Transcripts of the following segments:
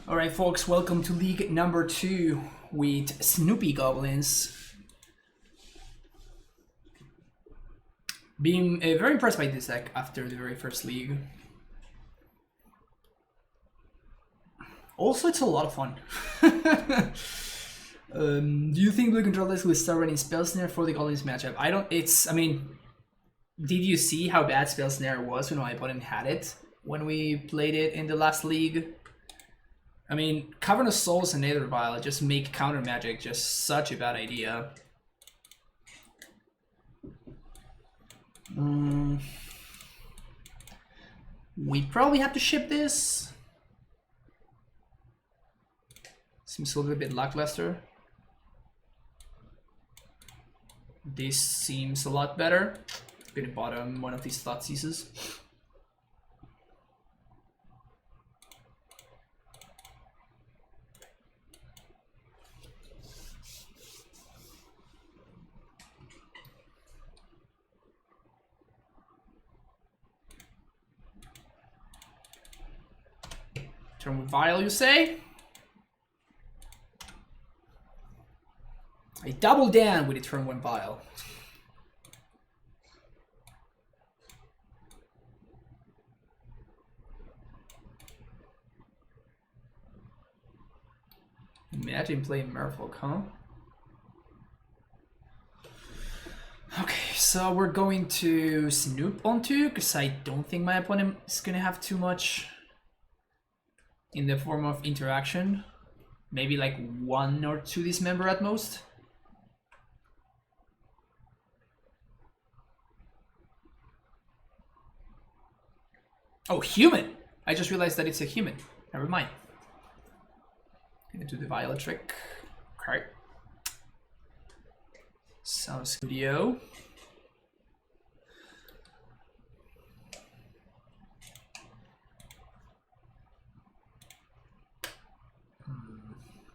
Alright folks, welcome to League number 2 with Snoopy Goblins. Being very impressed by this deck after the very first league. Also, it's a lot of fun. Do you think blue controllers will start running Spell Snare for the Goblins matchup? I mean, did you see how bad Spell Snare was when my opponent had it when we played it in the last league? I mean, Cavern of Souls and Nether Vial just make counter magic just such a bad idea. We probably have to ship this. Seems a little bit lackluster. This seems a lot better. Gonna bottom one of these thought ceases. Turn with Vial, you say? I double down with the turn 1 Vial. Imagine playing Merfolk, huh? Okay, so we're going to Snoop on 2, because I don't think my opponent is going to have too much in the form of interaction. Maybe like 1 or 2 Dismember at most. Oh, human! I just realized that it's a human. Never mind. Gonna do the Violet trick. Okay. Sounds good.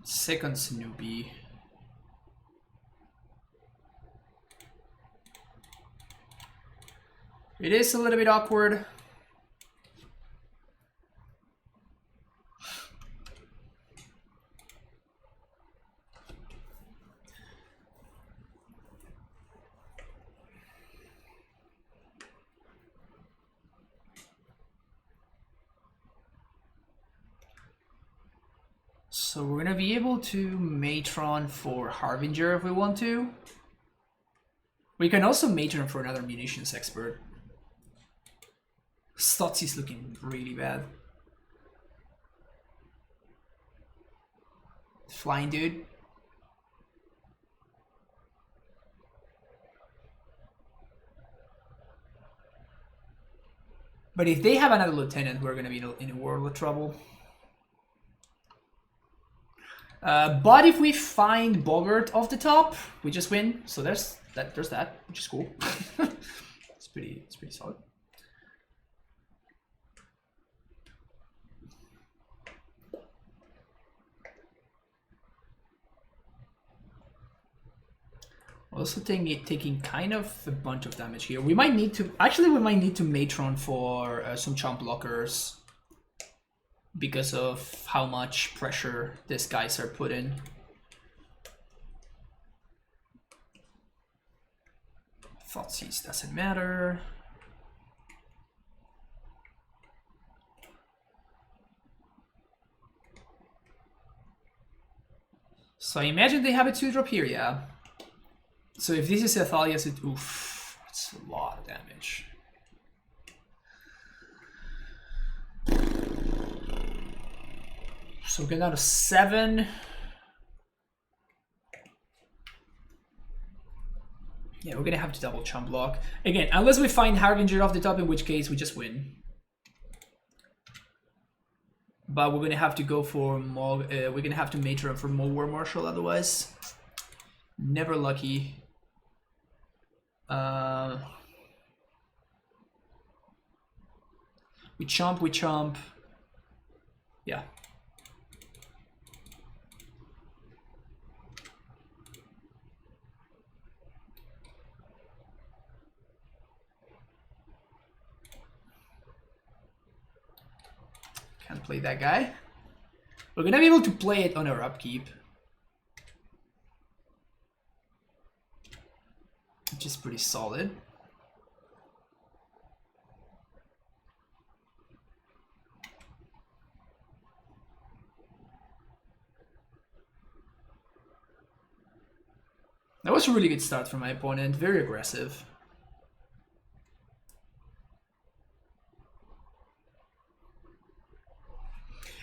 Second Snoopy. It is a little bit awkward. So we're gonna be able to Matron for Harbinger if we want to. We can also Matron for another Munitions Expert. Stotsy's looking really bad. Flying dude. But if they have another Lieutenant, we're gonna be in a world of trouble. But if we find Boggart off the top, we just win. So there's that, which is cool. It's pretty solid. Also taking kind of a bunch of damage here. We might need to Matron for some chump blockers, because of how much pressure these guys are putting. Thoughtseize doesn't matter. So I imagine they have a 2-drop here, yeah. So if this is Athalia's, oof, that's a lot of damage. So get down to 7. Yeah, we're gonna have to double chump block. Again, unless we find Harbinger off the top, in which case we just win. But we're gonna have to go for more, we're gonna have to Matron for more War Marshal otherwise. Never lucky. We chomp. Yeah. Can't play that guy. We're gonna be able to play it on our upkeep, which is pretty solid. That was a really good start from my opponent, very aggressive.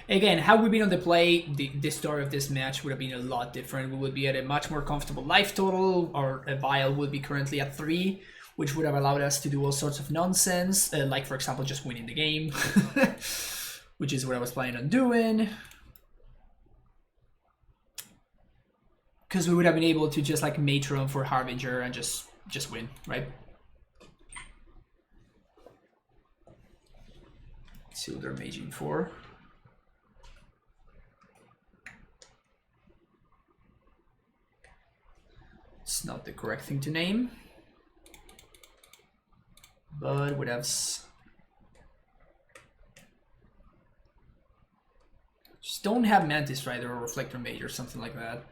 Again, had we been on the play, the story of this match would have been a lot different. We would be at a much more comfortable life total. Our Vial would be currently at 3, which would have allowed us to do all sorts of nonsense, like for example just winning the game, which is what I was planning on doing. Because we would have been able to just like Matron for Harbinger and just win, right? Let's see what they're maging for. It's not the correct thing to name, but whatevs. Just don't have Mantis Rider or Reflector Mage or something like that.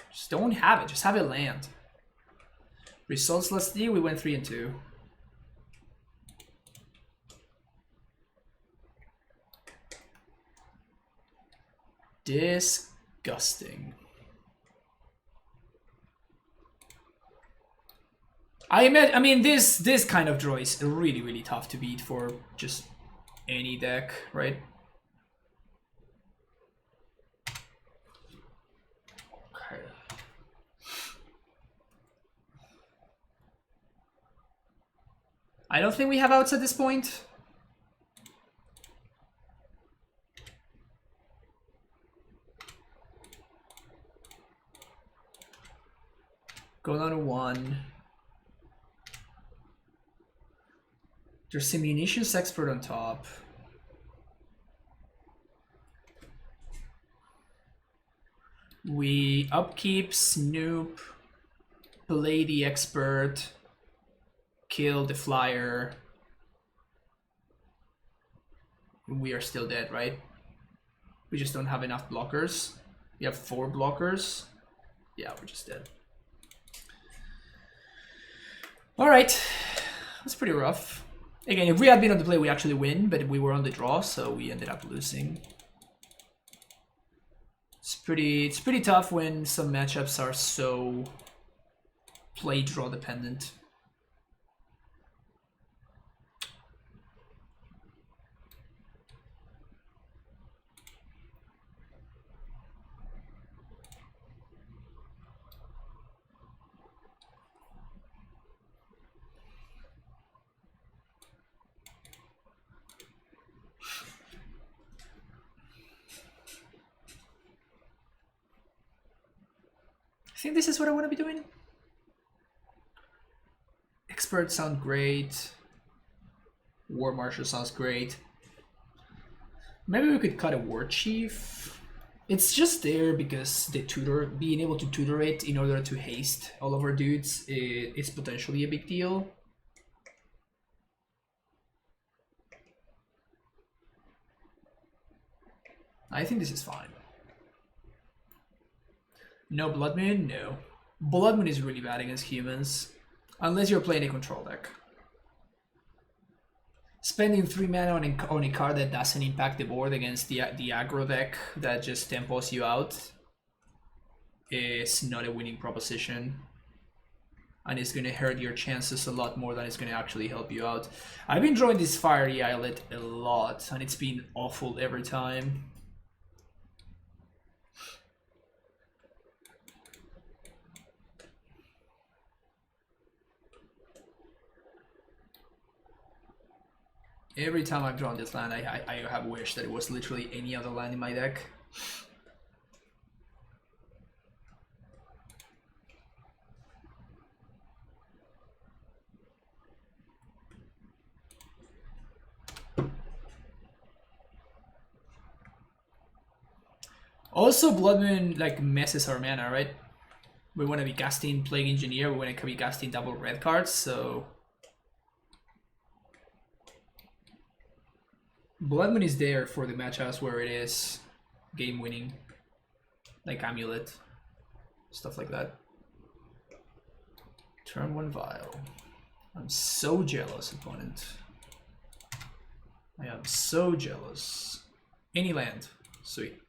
Just don't have it, just have it land. Results last year, we went 3 and 2. Disgusting. I mean, this kind of draw is really tough to beat for just any deck, right? Okay. I don't think we have outs at this point. Go down to 1. There's a munitions expert on top. We upkeep Snoop, play the expert, kill the flyer. We are still dead, right? We just don't have enough blockers. We have 4 blockers. Yeah, we're just dead. Alright, that's pretty rough. Again, if we had been on the play, we actually win, but we were on the draw, so we ended up losing. It's pretty tough when some matchups are so play draw dependent. I think this is what I want to be doing. Experts sound great. War Marshal sounds great. Maybe we could cut a War Chief. It's just there because the tutor, being able to tutor it in order to haste all of our dudes is potentially a big deal. I think this is fine. No Blood Moon? No. Blood Moon is really bad against humans. Unless you're playing a control deck. Spending 3 mana on a card that doesn't impact the board against the aggro deck that just tempos you out is not a winning proposition. And it's going to hurt your chances a lot more than it's going to actually help you out. I've been drawing this Fiery Islet a lot, and it's been awful every time. Every time I've drawn this land, I have wished that it was literally any other land in my deck. Also, Blood Moon like messes our mana, right? We want to be casting Plague Engineer, we want to be casting double red cards, so Blood Moon is there for the matchups where it is game winning, like Amulet, stuff like that. Turn 1 Vial. I'm so jealous, opponent. I am so jealous. Any land. Sweet.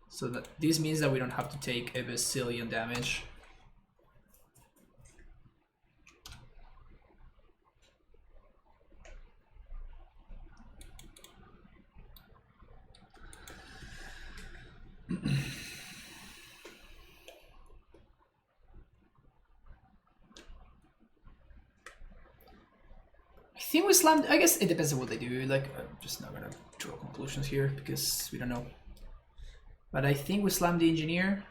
So that this means that we don't have to take a bazillion damage. I think we slammed. I guess it depends on what they do. Like, I'm just not gonna draw conclusions here because we don't know. But I think we slammed the engineer.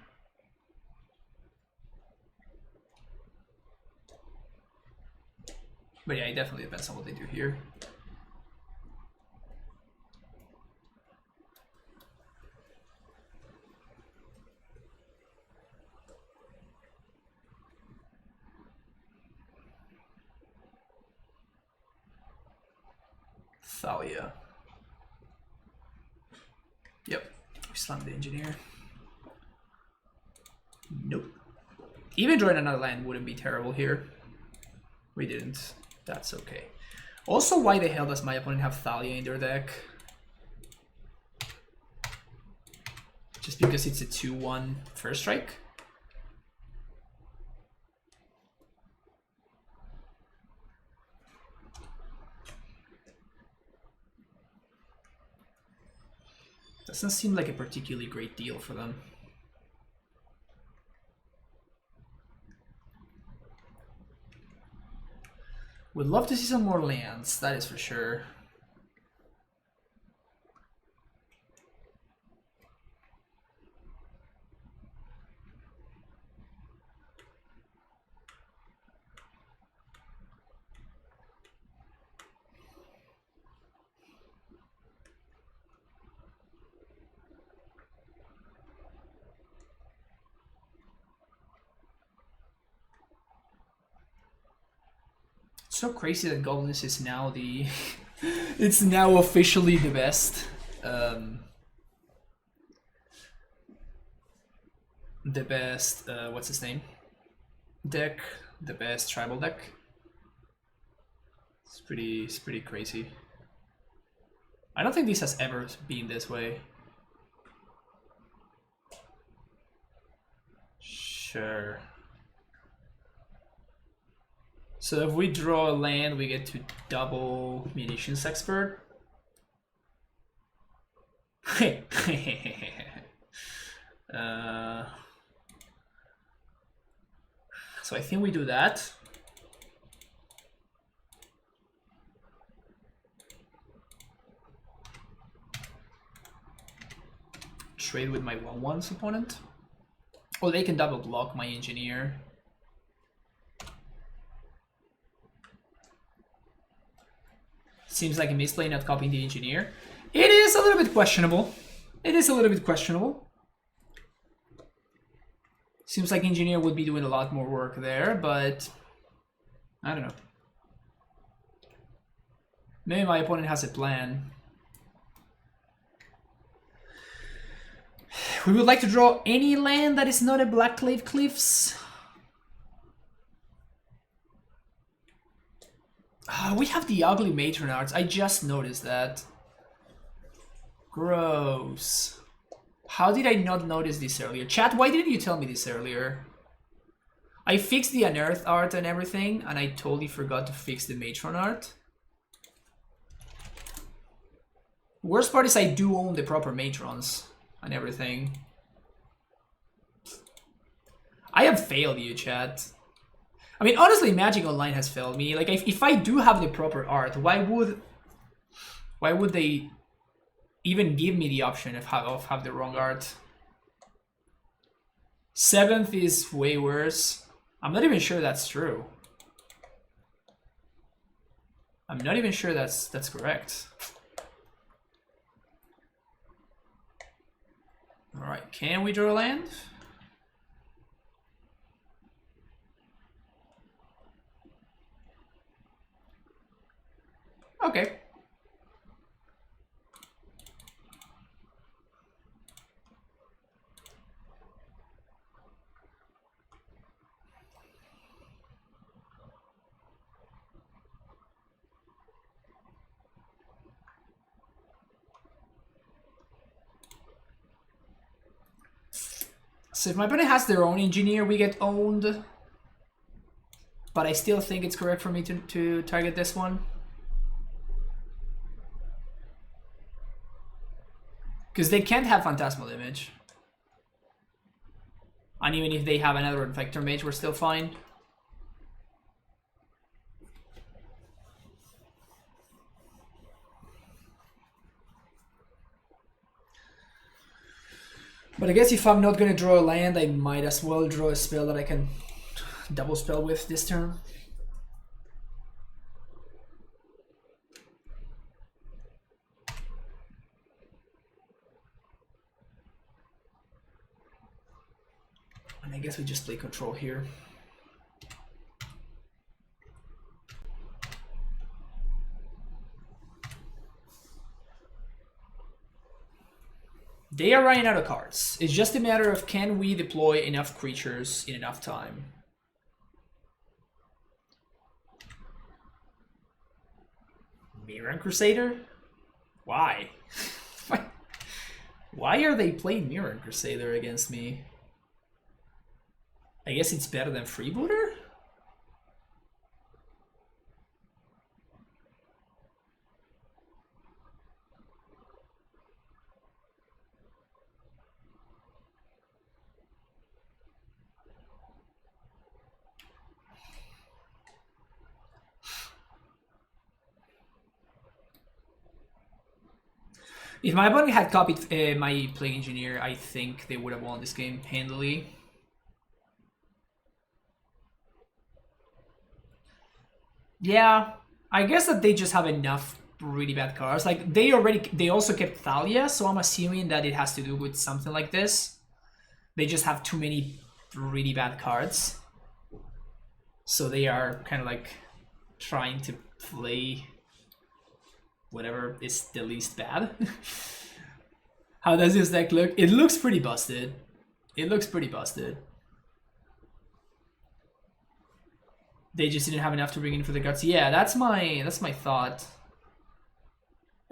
But yeah, it definitely depends on what they do here. Thalia. Yep, we slammed the engineer. Nope. Even drawing another land wouldn't be terrible here. We didn't. That's okay. Also, why the hell does my opponent have Thalia in their deck? Just because it's a 2-1 first strike? Doesn't seem like a particularly great deal for them. Would love to see some more lands, that is for sure. So crazy that Goblins is now the it's now officially the best what's his name deck, the best tribal deck. It's pretty crazy. I don't think this has ever been this way. Sure. So if we draw a land, we get to double Munitions Expert. So I think we do that. Trade with my 1/1's opponent. Or they can double block my engineer. Seems like a misplay not copying the engineer. It is a little bit questionable. It is a little bit questionable. Seems like engineer would be doing a lot more work there, but I don't know. Maybe my opponent has a plan. We would like to draw any land that is not a Blackclave Cliffs. We have the ugly matron arts. I just noticed that. Gross. How did I not notice this earlier? Chat, why didn't you tell me this earlier? I fixed the unearthed art and everything, and I totally forgot to fix the matron art. Worst part is I do own the proper matrons and everything. I have failed you, chat. I mean, honestly, Magic Online has failed me. Like, if I do have the proper art, why would they even give me the option of have the wrong art? 7th is way worse. I'm not even sure that's true. I'm not even sure that's correct. All right, can we draw a land? Okay. So if my opponent has their own engineer, we get owned. But I still think it's correct for me to target this one. Because they can't have Phantasmal Image. And even if they have another Vector Mage, we're still fine. But I guess if I'm not going to draw a land, I might as well draw a spell that I can double spell with this turn. And I guess we just play control here. They are running out of cards. It's just a matter of can we deploy enough creatures in enough time. Mirran Crusader? Why? Why are they playing Mirran Crusader against me? I guess it's better than Freebooter? If my opponent had copied my Plague Engineer, I think they would have won this game handily. Yeah, I guess that they just have enough really bad cards. Like they also kept Thalia, so I'm assuming that it has to do with something like this. They just have too many really bad cards. So they are kind of like trying to play whatever is the least bad. How does this deck look? It looks pretty busted. It looks pretty busted. They just didn't have enough to bring in for the guts. Yeah, that's my thought.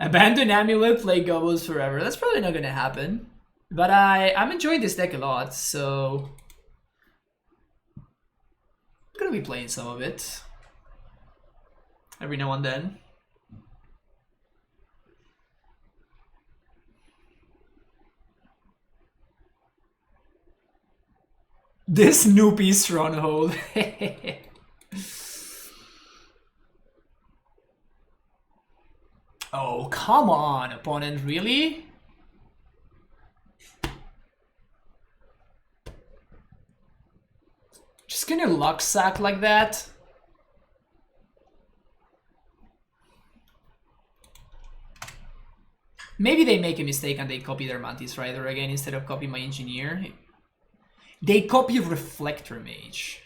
Abandon Amulet, play Goblins forever. That's probably not gonna happen. But I'm enjoying this deck a lot, so I'm gonna be playing some of it every now and then. This Snoopy Stronghold. Oh, come on, opponent, really? Just gonna luck sack like that? Maybe they make a mistake and they copy their Mantis Rider again instead of copy my Engineer. They copy Reflector Mage.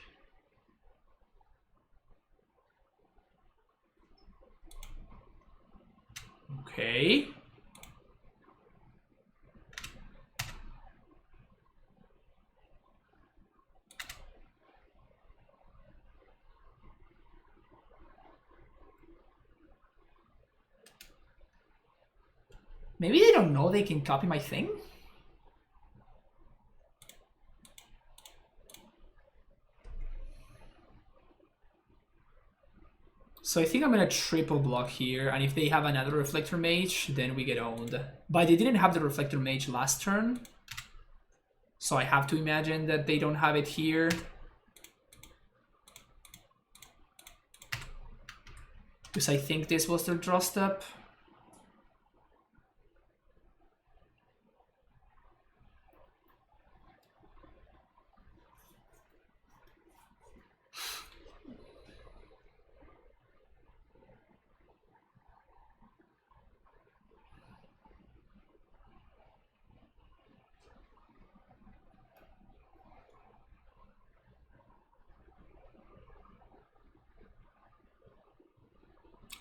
Okay. Maybe they don't know they can copy my thing? So I think I'm gonna triple block here, and if they have another Reflector Mage, then we get owned. But they didn't have the Reflector Mage last turn, so I have to imagine that they don't have it here. Because I think this was their draw step.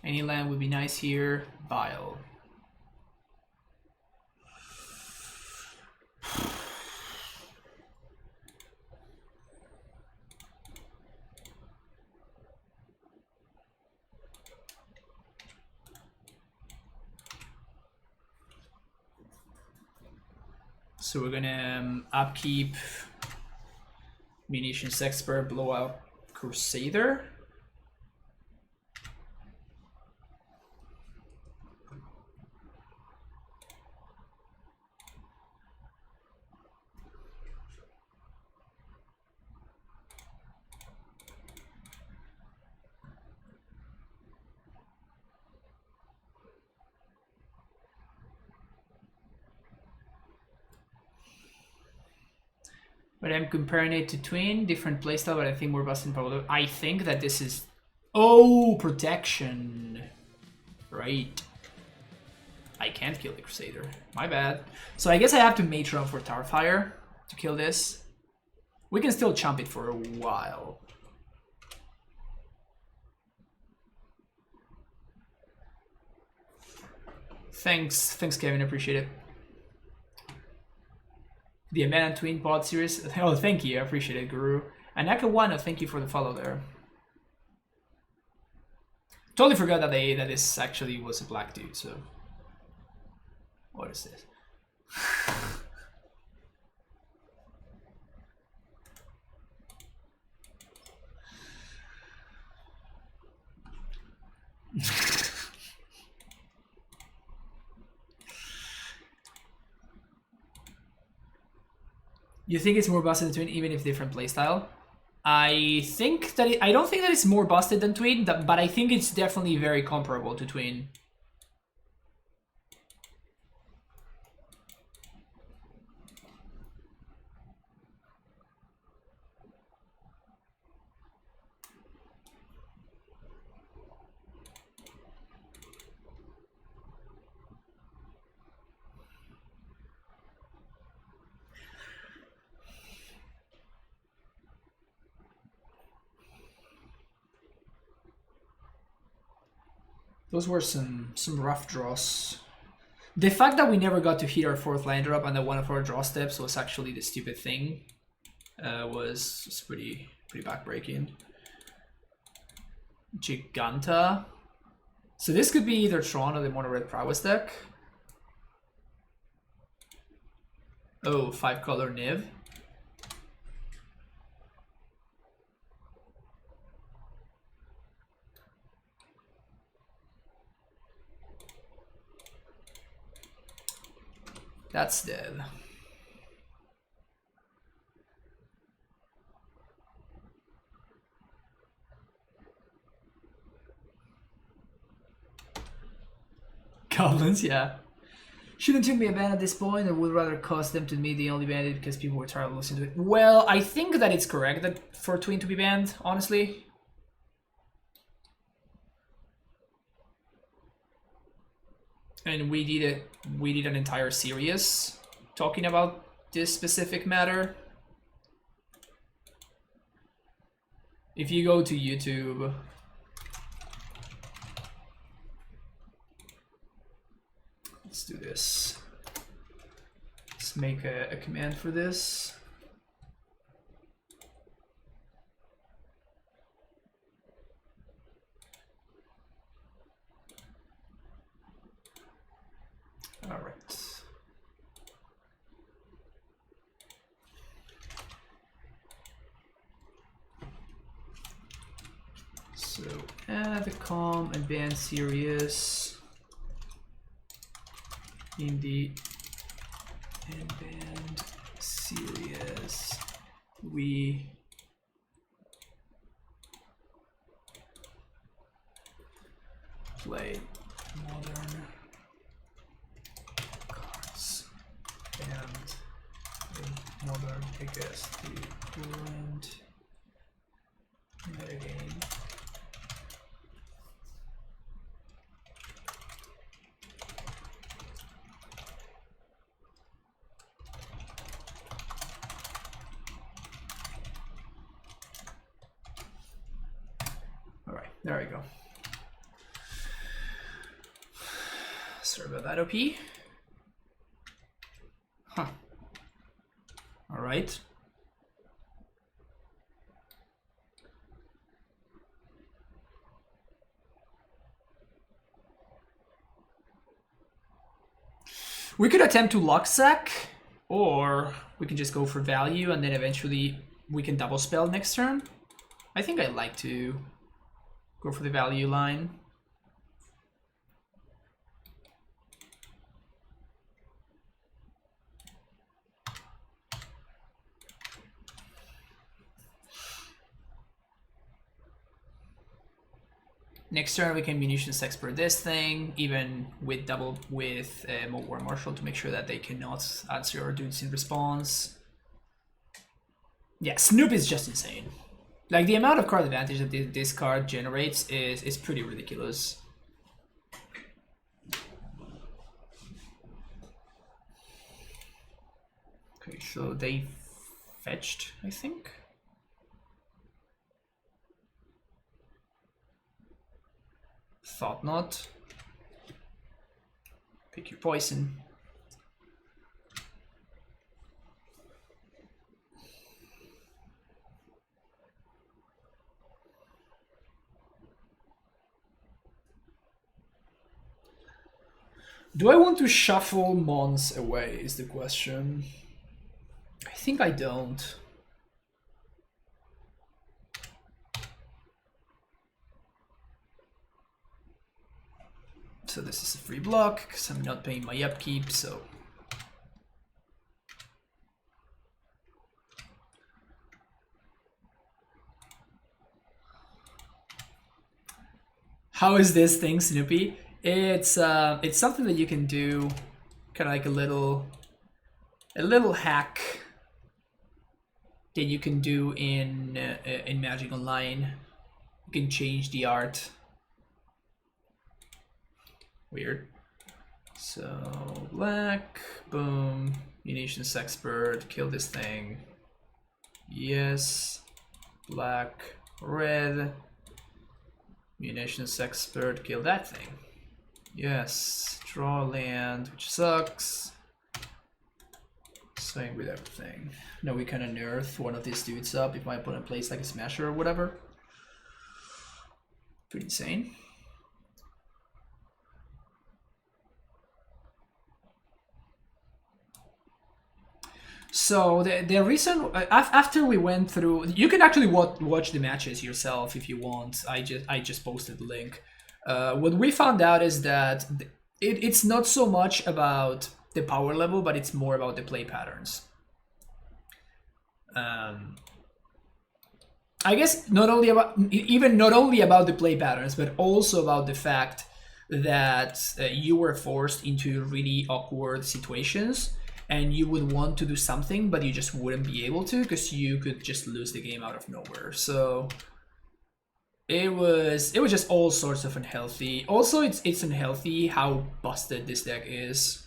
Any land would be nice here. Bile. So we're gonna upkeep Munitions expert, blowout crusader. But I'm comparing it to Twin, different playstyle, but I think more busted probably. I think that this is... Oh, protection. Right. I can't kill the Crusader. My bad. So I guess I have to Matron for Starfire to kill this. We can still chump it for a while. Thanks, Kevin, appreciate it. The Amanda Twin Pod series. Oh, thank you, I appreciate it, Guru. And Nakawano, thank you for the follow there. Totally forgot that this actually was a black dude, so... What is this? You think it's more busted than Twin, even if different playstyle? I think that I don't think that it's more busted than Twin, but I think it's definitely very comparable to Twin. Those were some rough draws. The fact that we never got to hit our 4th land drop and that one of our draw steps was actually the stupid thing was pretty backbreaking. Jegantha. So this could be either Tron or the Mono Red Prowess deck. Oh, 5-color Niv. That's dead. Goblins, yeah. Shouldn't Twin be a ban at this point, or would rather cause them to be the only bandit because people were tired of listening to it? Well, I think that it's correct that for Twin to be banned, honestly. And we did an entire series talking about this specific matter. If you go to YouTube, let's do this. Let's make a command for this. All right. So add the calm and ban serious in the and band serious. We play modern and a modern against the current metagame. All right, there we go. Sorry about that, OP. Huh. All right. We could attempt to luck sack, or we can just go for value and then eventually we can double spell next turn. I think I like to go for the value line. Next turn we can munitions expert this thing, even with War Marshal to make sure that they cannot answer our dudes in response. Yeah, Snoop is just insane. Like, the amount of card advantage that this card generates is pretty ridiculous. Okay, so they fetched, I think. Thought not. Pick your poison. Do I want to shuffle Mons away is the question. I think I don't. So this is a free block because I'm not paying my upkeep, so. How is this thing, Snoopy? It's something that you can do, kind of like a little hack that you can do in Magic Online. You can change the art. Weird. So black, boom, munitions expert, kill this thing. Yes, black, red, munitions expert, kill that thing. Yes, draw land, which sucks. Same with everything. Now we can unearth one of these dudes up if my opponent plays like a smasher or whatever. Pretty insane. So the reason after we went through, you can actually watch the matches yourself if you want. I just posted the link. What we found out is that it's not so much about the power level, but it's more about the play patterns. I guess not only about the play patterns, but also about the fact that you were forced into really awkward situations. And you would want to do something, but you just wouldn't be able to because you could just lose the game out of nowhere. So it was just all sorts of unhealthy. Also, it's unhealthy how busted this deck is.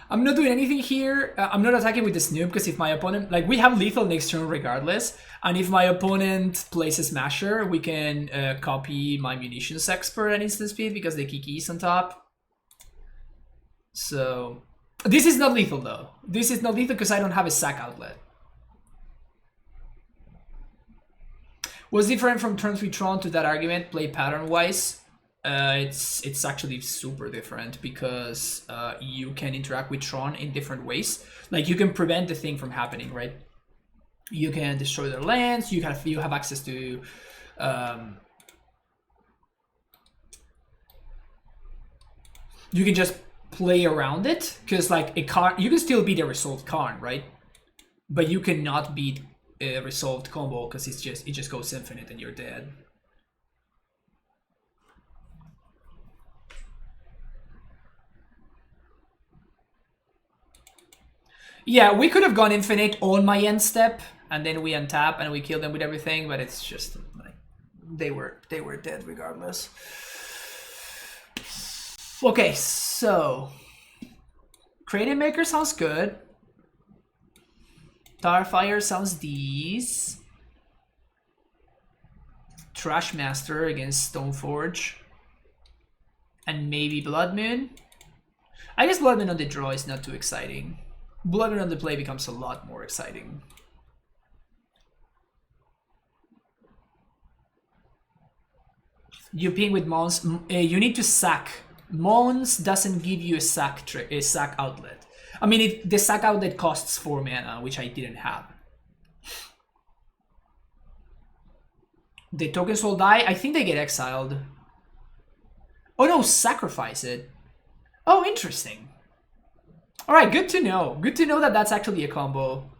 I'm not doing anything here. I'm not attacking with the Snoop because if my opponent, like, we have lethal next turn regardless, and if my opponent plays a Smasher, we can copy my munitions expert at instant speed because the Kiki is on top. So this is not lethal though. This is not lethal because I don't have a sack outlet. What's different from turn 3 Tron to that argument, play pattern wise? It's actually super different because you can interact with Tron in different ways. Like, you can prevent the thing from happening, right? You can destroy their lands. You have access to you can just play around it because, like, a card, you can still beat a resolved card, right? But you cannot beat a resolved combo because it just goes infinite and you're dead. Yeah, we could have gone infinite on my end step, and then we untap and we kill them with everything, but it's just like they were dead regardless. Okay, so Creative Maker sounds good. Starfire sounds these. Trashmaster against Stoneforge. And maybe Blood Moon. I guess Blood Moon on the draw is not too exciting. Blood Moon on the play becomes a lot more exciting. You ping with Mons. You need to sack. Mons doesn't give you a sack outlet. I mean, the sack outlet costs 4 mana, which I didn't have. The tokens will die. I think they get exiled. Oh no, sacrifice it. Oh, interesting. Alright, good to know. Good to know that that's actually a combo.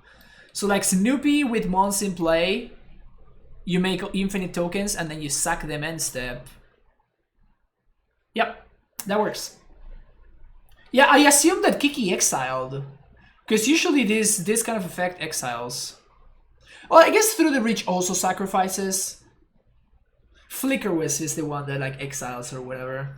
So like Snoopy with Mons in play, you make infinite tokens and then you sack them end step. Yep, that works. Yeah, I assume that Kiki exiled. Because usually this kind of effect exiles. Well, I guess Through the Reach also sacrifices. Flicker Wisp is the one that like exiles or whatever.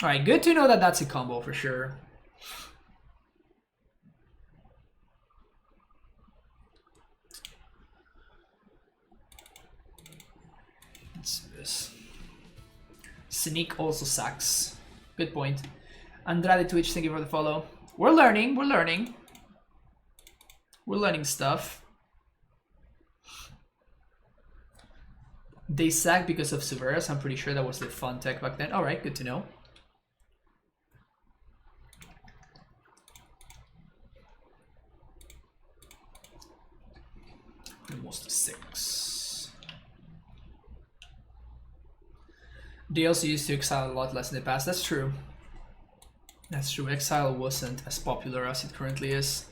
Alright, good to know that that's a combo for sure. Let's do this. Sneak also sacks. Good point. Andrade Twitch, thank you for the follow. We're learning, we're learning. We're learning stuff. They sacked because of Severus. I'm pretty sure that was the fun tech back then. Alright, good to know. Almost 6. They also used to exile a lot less in the past. That's true. That's true. Exile wasn't as popular as it currently is.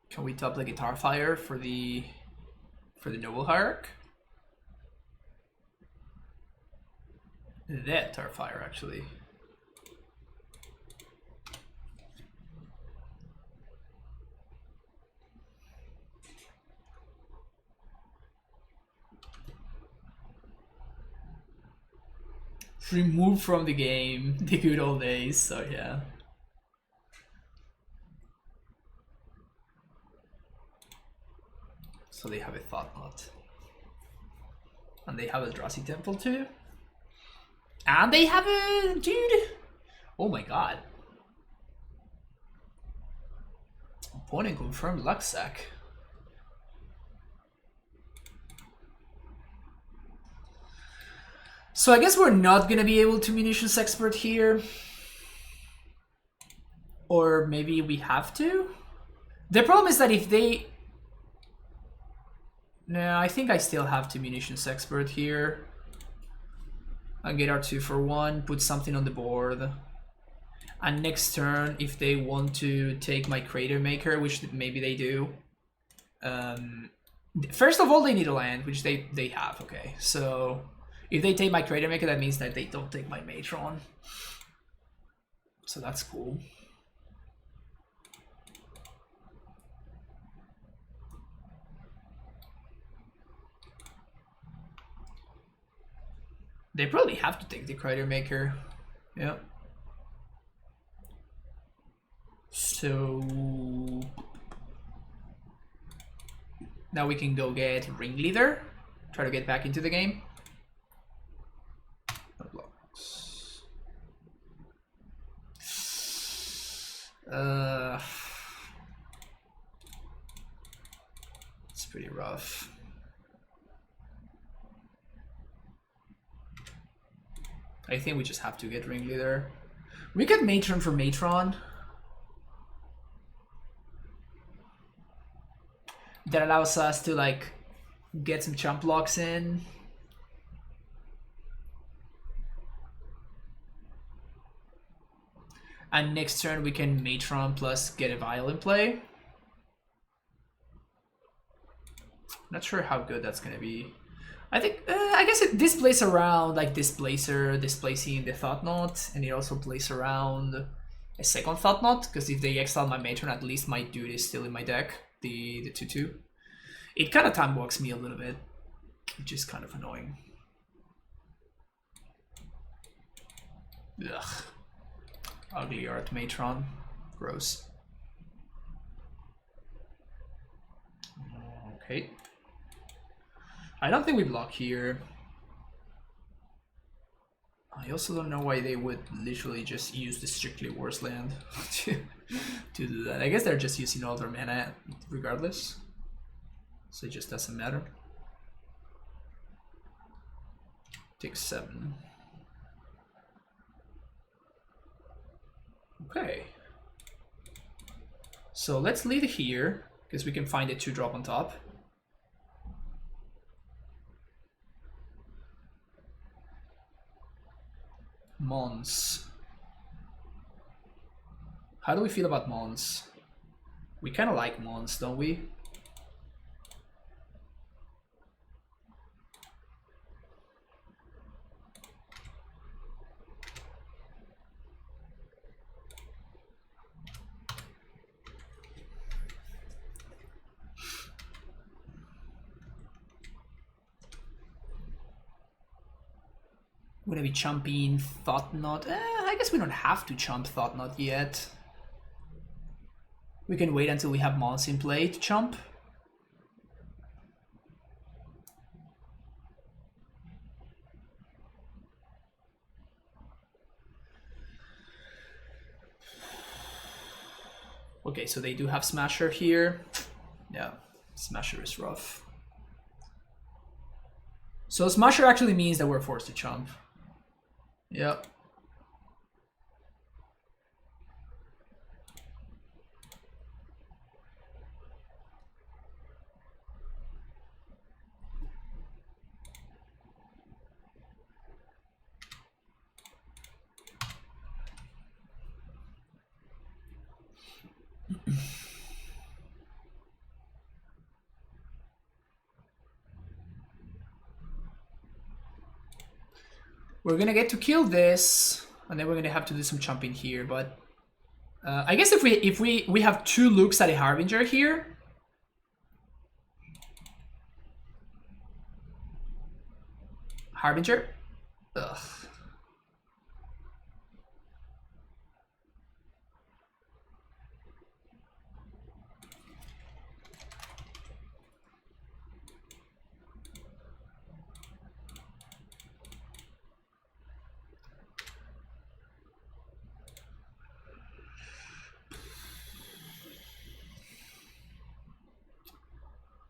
Can we top the Guitar Fire for the Noble Hierarch? That Guitar Fire actually. Removed from the game, the good old days, so yeah. So they have a Thought-Knot. And they have a Eldrazi Temple too. And they have a... dude! Oh my god. Opponent confirmed Lucksack. So I guess we're not gonna be able to Munitions Expert here. Or maybe we have to? The problem is that if they... No, I think I still have to Munitions Expert here. I'll get our 2 for 1, put something on the board. And next turn, if they want to take my Crater Maker, which maybe they do. First of all, they need a land, which they have, okay. So... if they take my Crater Maker, that means that they don't take my Tron. So that's cool. They probably have to take the Crater Maker. Yeah. So... now we can go get Ringleader. Try to get back into the game. It's pretty rough. I think we just have to get Ringleader. We get Matron for Matron. That allows us to like get some chump blocks in. And next turn we can Matron plus get a Vial in play. Not sure how good that's gonna be. I think, I guess it displays around like Displacer, displacing the Thought-Knot, and it also plays around a second Thought-Knot, because if they exile my Matron, at least my dude is still in my deck, the 2/2. It kind of time walks me a little bit. which is kind of annoying. Ugh. Ugly art matron. Gross. Okay. I don't think we block here. I also don't know why they would literally just use the strictly worse land to do that. I guess they're just using all their mana regardless. So it just doesn't matter. Take 7. Okay. So let's lead here, because we can find a 2-drop on top. Mons. How do we feel about Mons? We kind of like Mons, don't we? We're gonna be chumping Thought Knot. I guess we don't have to chump Thought Knot yet. We can wait until we have Mons in play to chump. Okay, so they do have Smasher here. Yeah, Smasher is rough. So Smasher actually means that we're forced to chump. Yep. We're gonna get to kill this, and then we're gonna have to do some chumping here. But I guess if we have 2 looks at a Harbinger here. Harbinger? Ugh.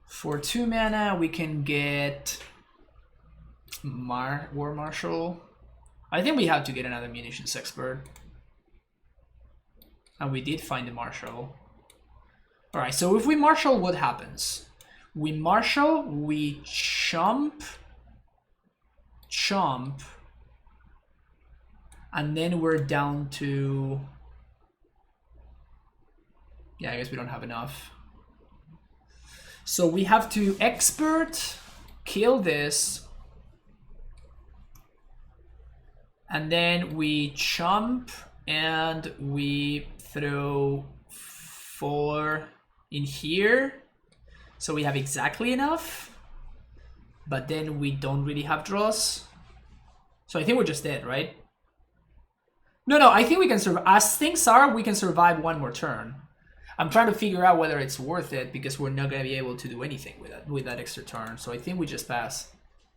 For 2 mana, we can get War Marshal. I think we have to get another Munitions Expert. And we did find the Marshal. Alright, so if we Marshal, what happens? We Marshal, we chump, and then we're down to... Yeah, I guess we don't have enough. So we have to expert, kill this, and then we chump and we throw 4 in here. So we have exactly enough, but then we don't really have draws. So I think we're just dead, right? No, I think we can survive. As things are, we can survive 1 more turn. I'm trying to figure out whether it's worth it, because we're not going to be able to do anything with that extra turn. So I think we just pass.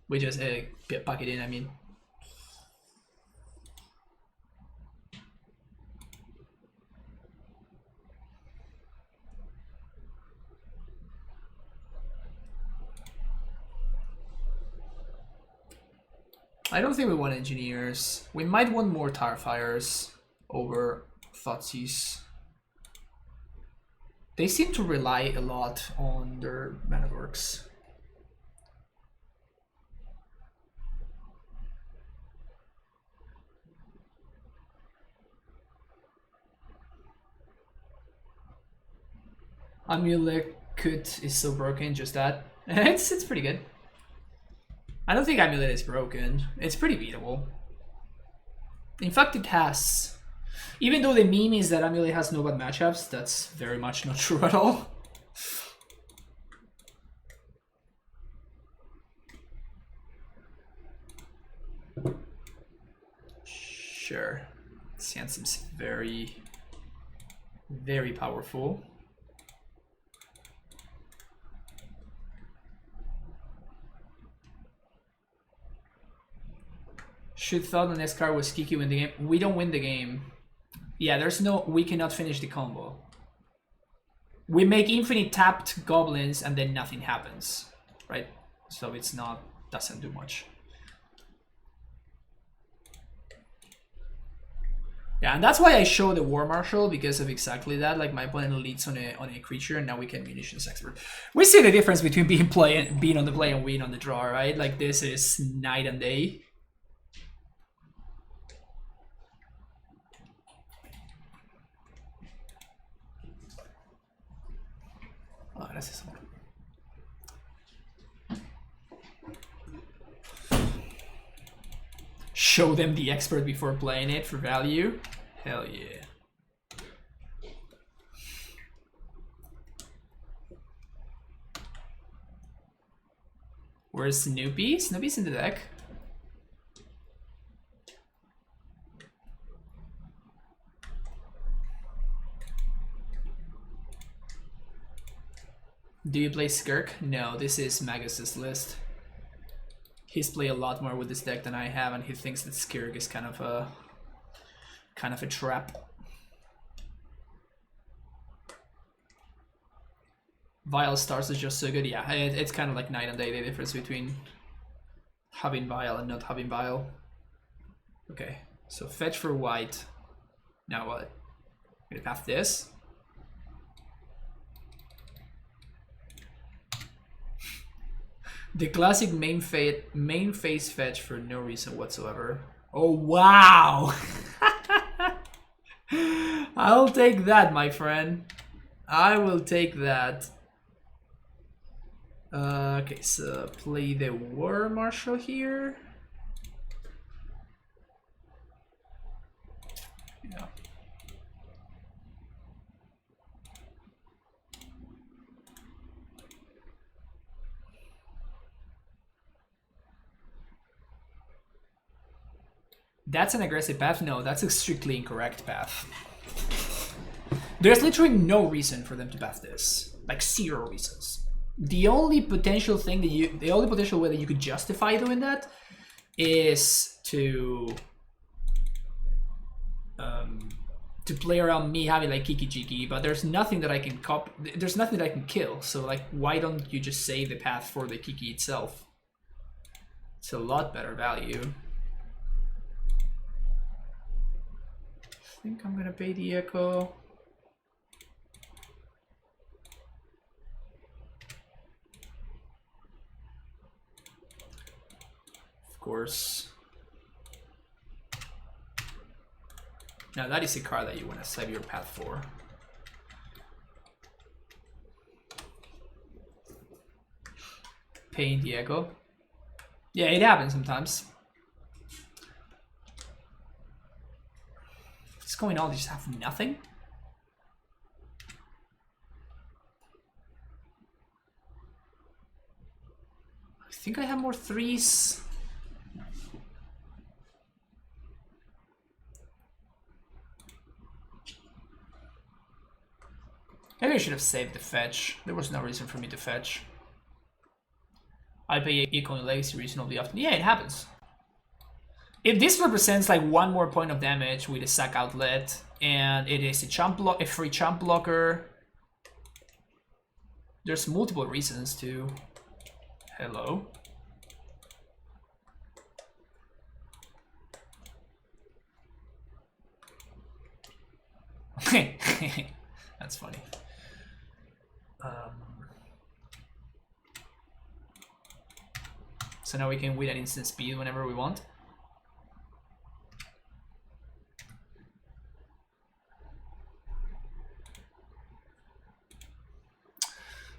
We just pack it in, I mean. I don't think we want Engineers. We might want more Tarfires over Thoughtseize. They seem to rely a lot on their mana works. Amulet is so broken, just that. It's pretty good. I don't think Amulet is broken. It's pretty beatable. In fact, it has... Even though the meme is that Amulet has no bad matchups, that's very much not true at all. Sure. This hand seems very, very powerful. Should thought the next card was Kiki win the game. We don't win the game. Yeah, there's no... We cannot finish the combo. We make infinite tapped goblins and then nothing happens. Right? So it's not... Doesn't do much. Yeah, and that's why I show the War Marshal, because of exactly that. Like, my opponent leads on a creature, and now we can Munitions Expert. We see the difference between being on the play and being on the draw, right? Like, this is night and day. Oh, gracias. Show them the expert before playing it for value. Hell yeah. Where's Snoopy? Snoopy's in the deck. Do you play Skirk? No, this is Magus's list. He's played a lot more with this deck than I have, and he thinks that Skirk is kind of a trap. Vial Stars is just so good. Yeah, it's kind of like night and day, the difference between having Vial and not having Vial. Okay, so fetch for white. Now what? I'm gonna path this. The classic main phase fetch for no reason whatsoever. Oh wow! I'll take that, my friend. I will take that. Okay, so play the War Marshal here. Yeah. That's an aggressive path? No, that's a strictly incorrect path. There's literally no reason for them to path this. Like, 0 reasons. The only potential thing that the only potential way that you could justify doing that is to play around me having like Kiki Jiki, but there's nothing that I can there's nothing that I can kill. So like, why don't you just save the path for the Kiki itself? It's a lot better value. I think I'm gonna pay the Echo. Of course. Now that is a card that you want to save your path for. Paying the Echo. Yeah, it happens sometimes. What's going on? They just have nothing? I think I have more 3s. Maybe I should have saved the fetch. There was no reason for me to fetch. I pay equal in legacy reasonably often. Yeah, it happens. If this represents like 1 more point of damage with a sack outlet, and it is a free chump blocker, there's multiple reasons to. Hello. That's funny. So now we can win at instant speed whenever we want.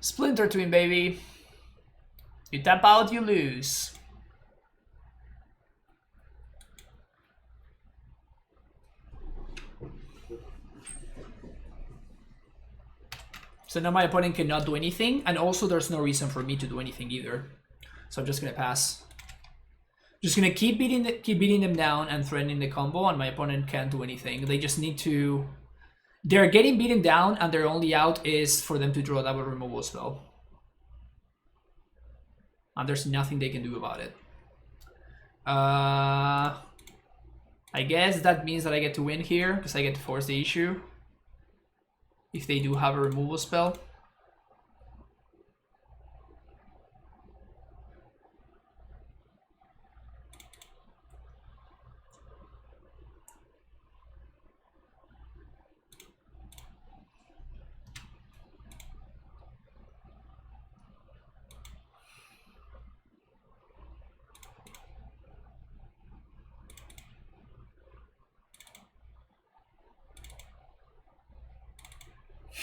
Splinter Twin, baby. You tap out, you lose. So now my opponent cannot do anything, and also there's no reason for me to do anything either. So I'm just gonna pass. Just gonna keep beating them down and threatening the combo, and my opponent can't do anything. They just need to. They're getting beaten down, and their only out is for them to draw a double removal spell. And there's nothing they can do about it. I guess that means that I get to win here, because I get to force the issue. If they do have a removal spell.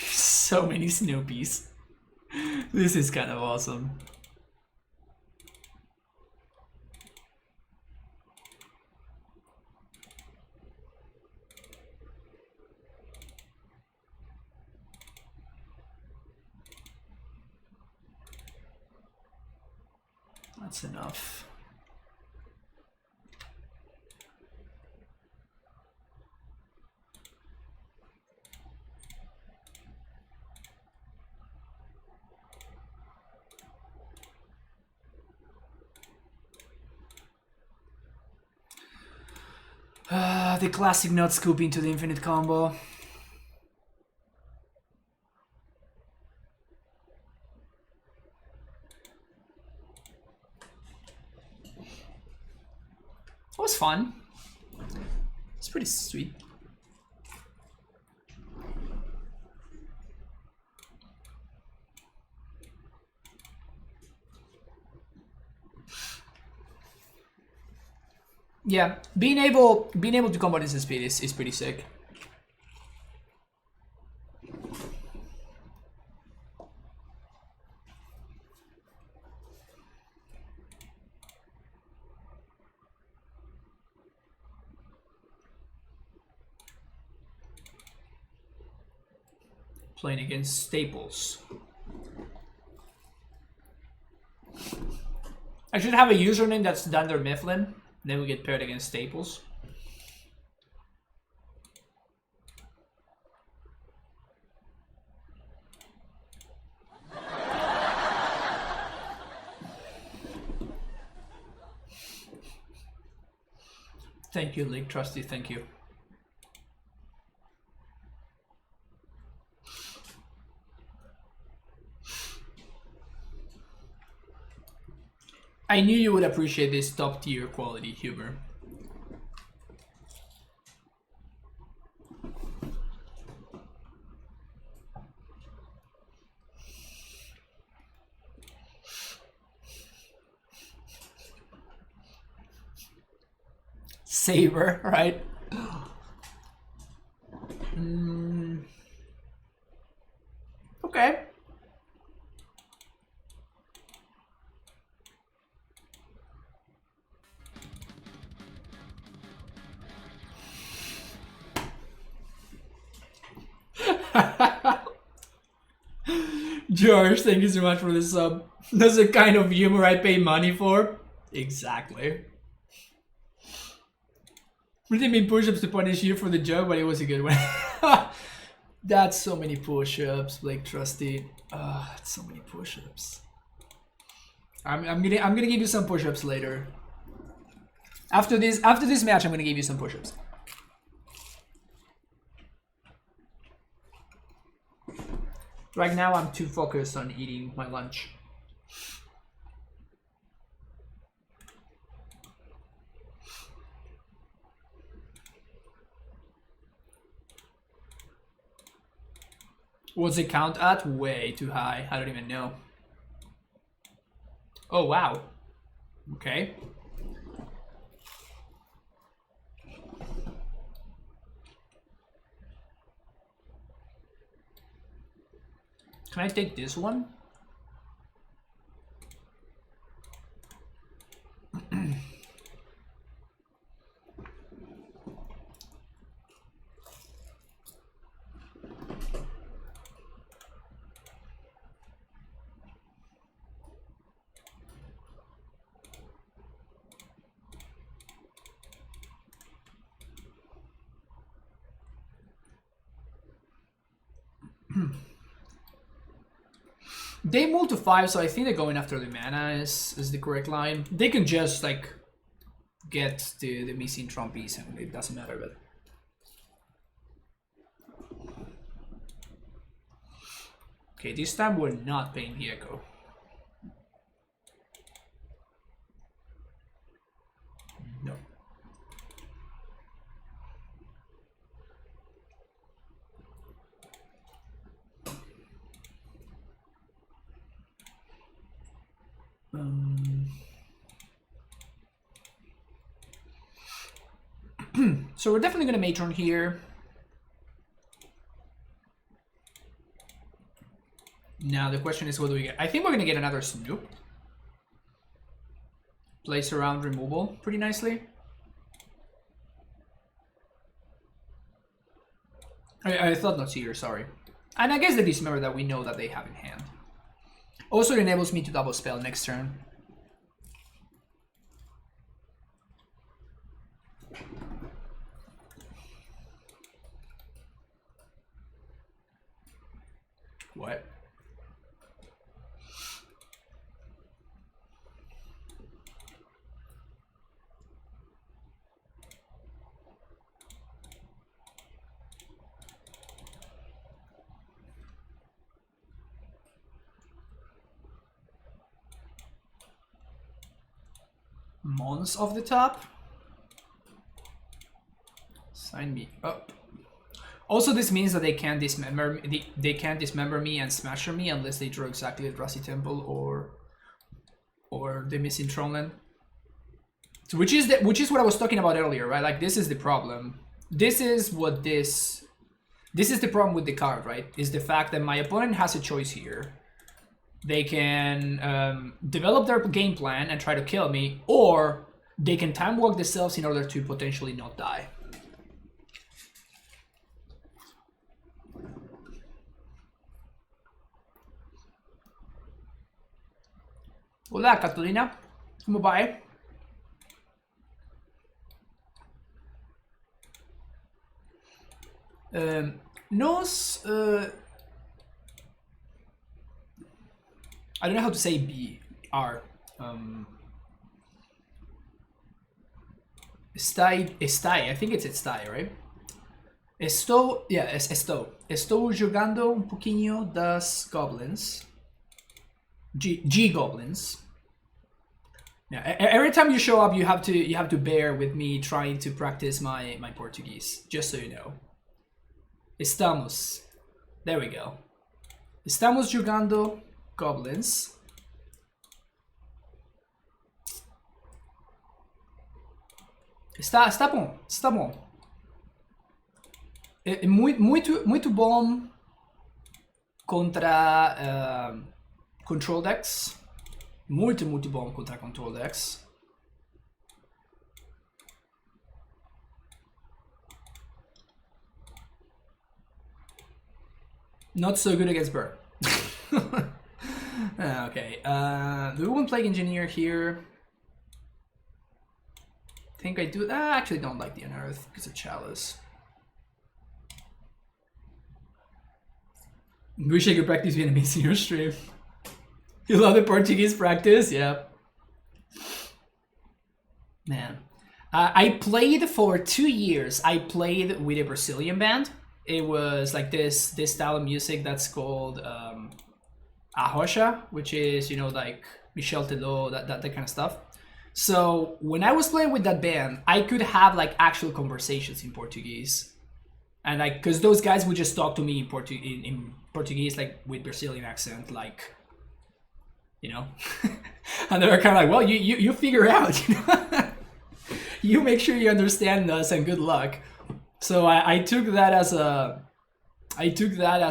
So many Snoopies. This is kind of awesome. That's enough. The classic nut scoop into the infinite combo. It was fun. It's pretty sweet. Yeah, being able to combat instant speed is pretty sick. Playing against Staples. I should have a username that's Dunder Mifflin. Then we get paired against Staples. Thank you, League Trusty, thank you. I knew you would appreciate this top tier quality humor. Saber, right? Okay. George, thank you so much for the sub. That's the kind of humor I pay money for. Exactly. We didn't mean push-ups to punish you for the joke, but it was a good one. That's so many push-ups, Blake Trusty. That's so many push-ups. I'm gonna give you some push-ups later. After this match, I'm gonna give you some push-ups. Right now, I'm too focused on eating my lunch. What's it count at? Way too high. I don't even know. Oh, wow. Okay. Can I take this one? They move to 5, so I think they're going after the mana is the correct line. They can just like get the missing Tron piece and it doesn't matter, but okay, this time we're not paying the echo. No. So we're definitely gonna Matron here. Now the question is, what do we get? I think we're gonna get another Snoop. Place around removal pretty nicely. I thought not here, sorry. And I guess the Dismember that we know that they have in hand. Also, it enables me to double spell next turn. What? Mons off the top. Sign me up. Also, this means that they can't dismember. They can't dismember me and smasher me unless they draw exactly Eldrazi Temple or the missing Tron. So which is what I was talking about earlier, right? Like, this is the problem. This is the problem with the card, right? Is the fact that my opponent has a choice here. They can develop their game plan and try to kill me, or they can time walk themselves in order to potentially not die. Hola, Catalina. Come by. Nos... I don't know how to say B. R. Estai, I think it's Estai, right? Estou jogando un poquinho das Goblins. G Goblins. Yeah, every time you show up, you have to bear with me trying to practice my Portuguese, just so you know. Estamos. There we go. Estamos jogando Goblins. Está bom, está bom. É muito bom contra control decks. Muito bom contra control decks. Not so good against Bird. Okay, do we want Plague Engineer here? I think I do. I actually don't like the Unearth because of Chalice. Wish I could practice Vietnamese in your stream. You love the Portuguese practice? Yeah. Man. I played for 2 years. I played with a Brazilian band. It was like this style of music that's called Arrocha, which is, you know, like Michel Teló, that kind of stuff. So when I was playing with that band, I could have like actual conversations in Portuguese. And like, because those guys would just talk to me in Portuguese, like with Brazilian accent, like, you know. And they were kind of like, well, you figure out, you know. You make sure you understand us and good luck. So I took that as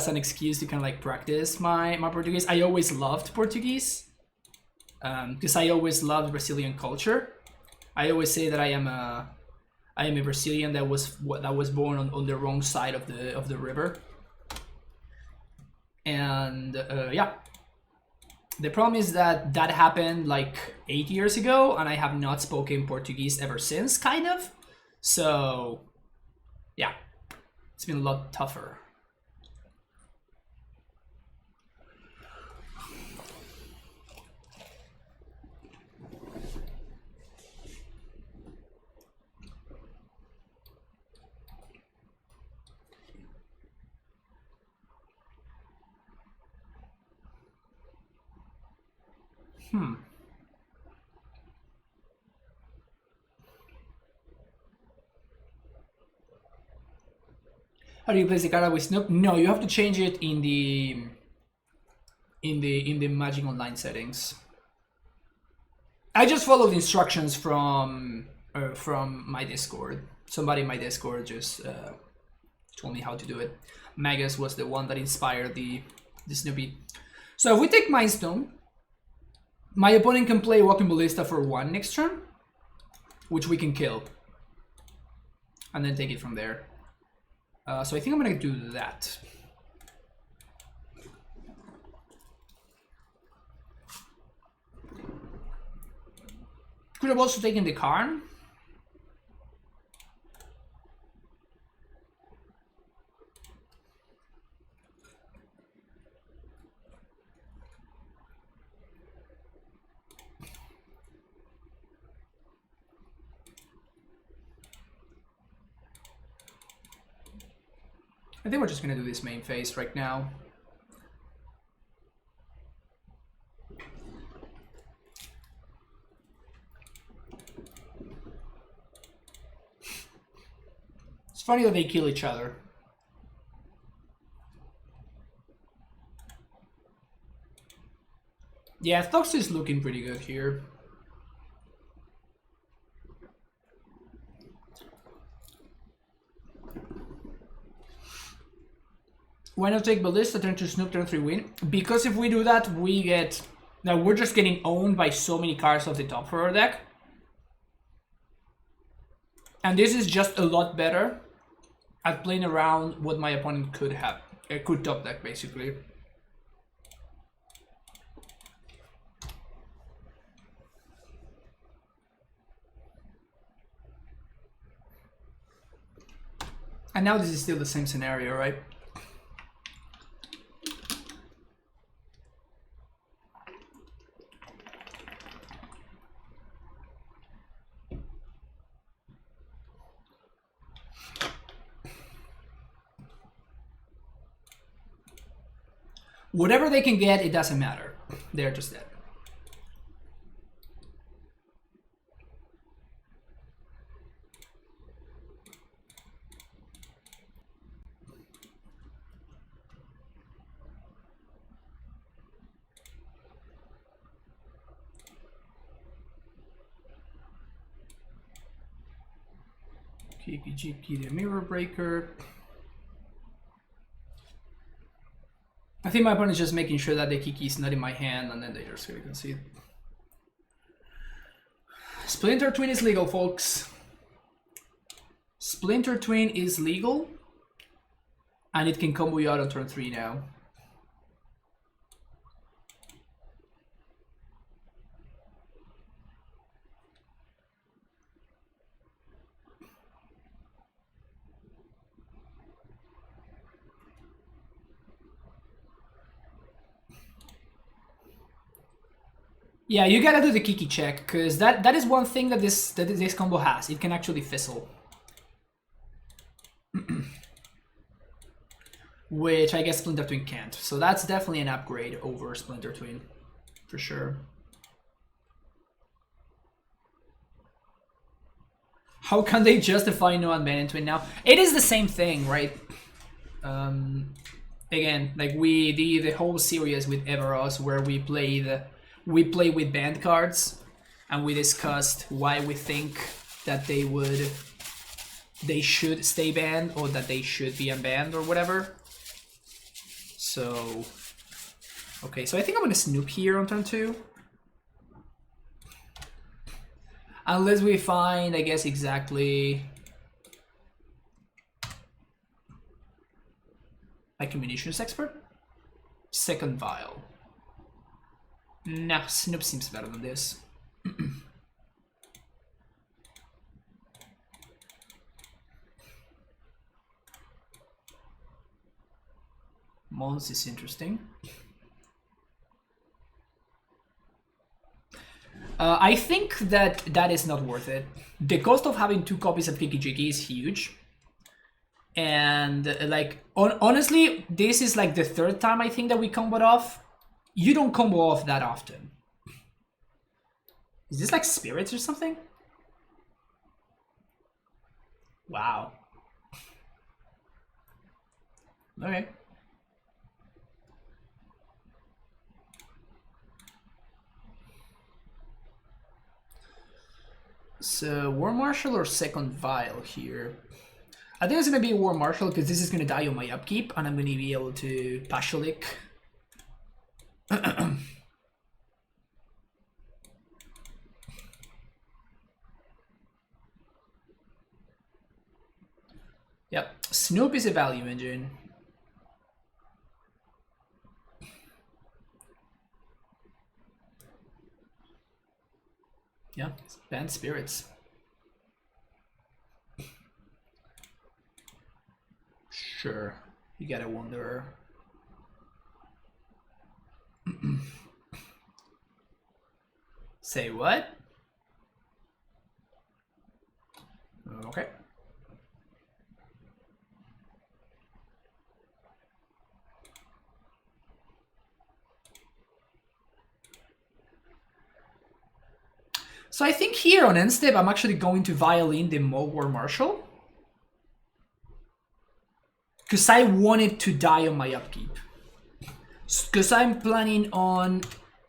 an excuse to kind of like practice my Portuguese. I always loved Portuguese because I always loved Brazilian culture. I always say that I am a Brazilian that was born on the wrong side of the river. And yeah, the problem is that happened like 8 years ago, and I have not spoken Portuguese ever since, kind of. So yeah, it's been a lot tougher. How do you place the card with Snoop? No, you have to change it in the Magic Online settings. I just followed instructions from my Discord. Somebody in my Discord just told me how to do it. Magus was the one that inspired the Snoopy. So if we take Mind Stone, my opponent can play Walking Ballista for 1 next turn, which we can kill, and then take it from there. So I think I'm gonna do that. Could have also taken the Karn. I think we're just gonna do this main phase right now. It's funny that they kill each other. Yeah, Thox is looking pretty good here. Why not take Ballista, turn to Snoop, turn 3 win? Because if we do that, we get... Now we're just getting owned by so many cards off the top for our deck. And this is just a lot better at playing around what my opponent could have. Could top deck, basically. And now this is still the same scenario, right? Whatever they can get, it doesn't matter. They're just dead. KPGP, the Mirror Breaker. I think my opponent is just making sure that the Kiki is not in my hand, and then they're just gonna concede. Splinter Twin is legal, folks. Splinter Twin is legal, and it can combo you out on turn 3 now. Yeah, you gotta do the Kiki check, because that is one thing that this combo has. It can actually fizzle. Which I guess Splinter Twin can't. So that's definitely an upgrade over Splinter Twin, for sure. How can they justify no unbanned Twin now? It is the same thing, right? Again, like the whole series with Everos where we play with banned cards, and we discussed why we think that they should stay banned, or that they should be unbanned, or whatever. So, okay, so I think I'm gonna Snoop here on turn 2. Unless we find, I guess, exactly like a munitions expert? Second Vial. Nah, Snoop seems better than this. Mons is interesting. I think that is not worth it. The cost of having 2 copies of Kiki Jiki is huge. And like, honestly, this is like the 3rd time I think that we comboed off. You don't combo off that often. Is this like spirits or something? Wow. Okay. So War Marshal or second Vial here? I think it's gonna be a War Marshal because this is gonna die on my upkeep and I'm gonna be able to Pashulik. Yep, Snoop is a value engine. Yeah, Bant Spirits. Sure, you got a Wanderer. Say what? Okay. So I think here on end step, I'm actually going to violin the Mo War Marshal. Because I wanted to die on my upkeep. Because I'm planning on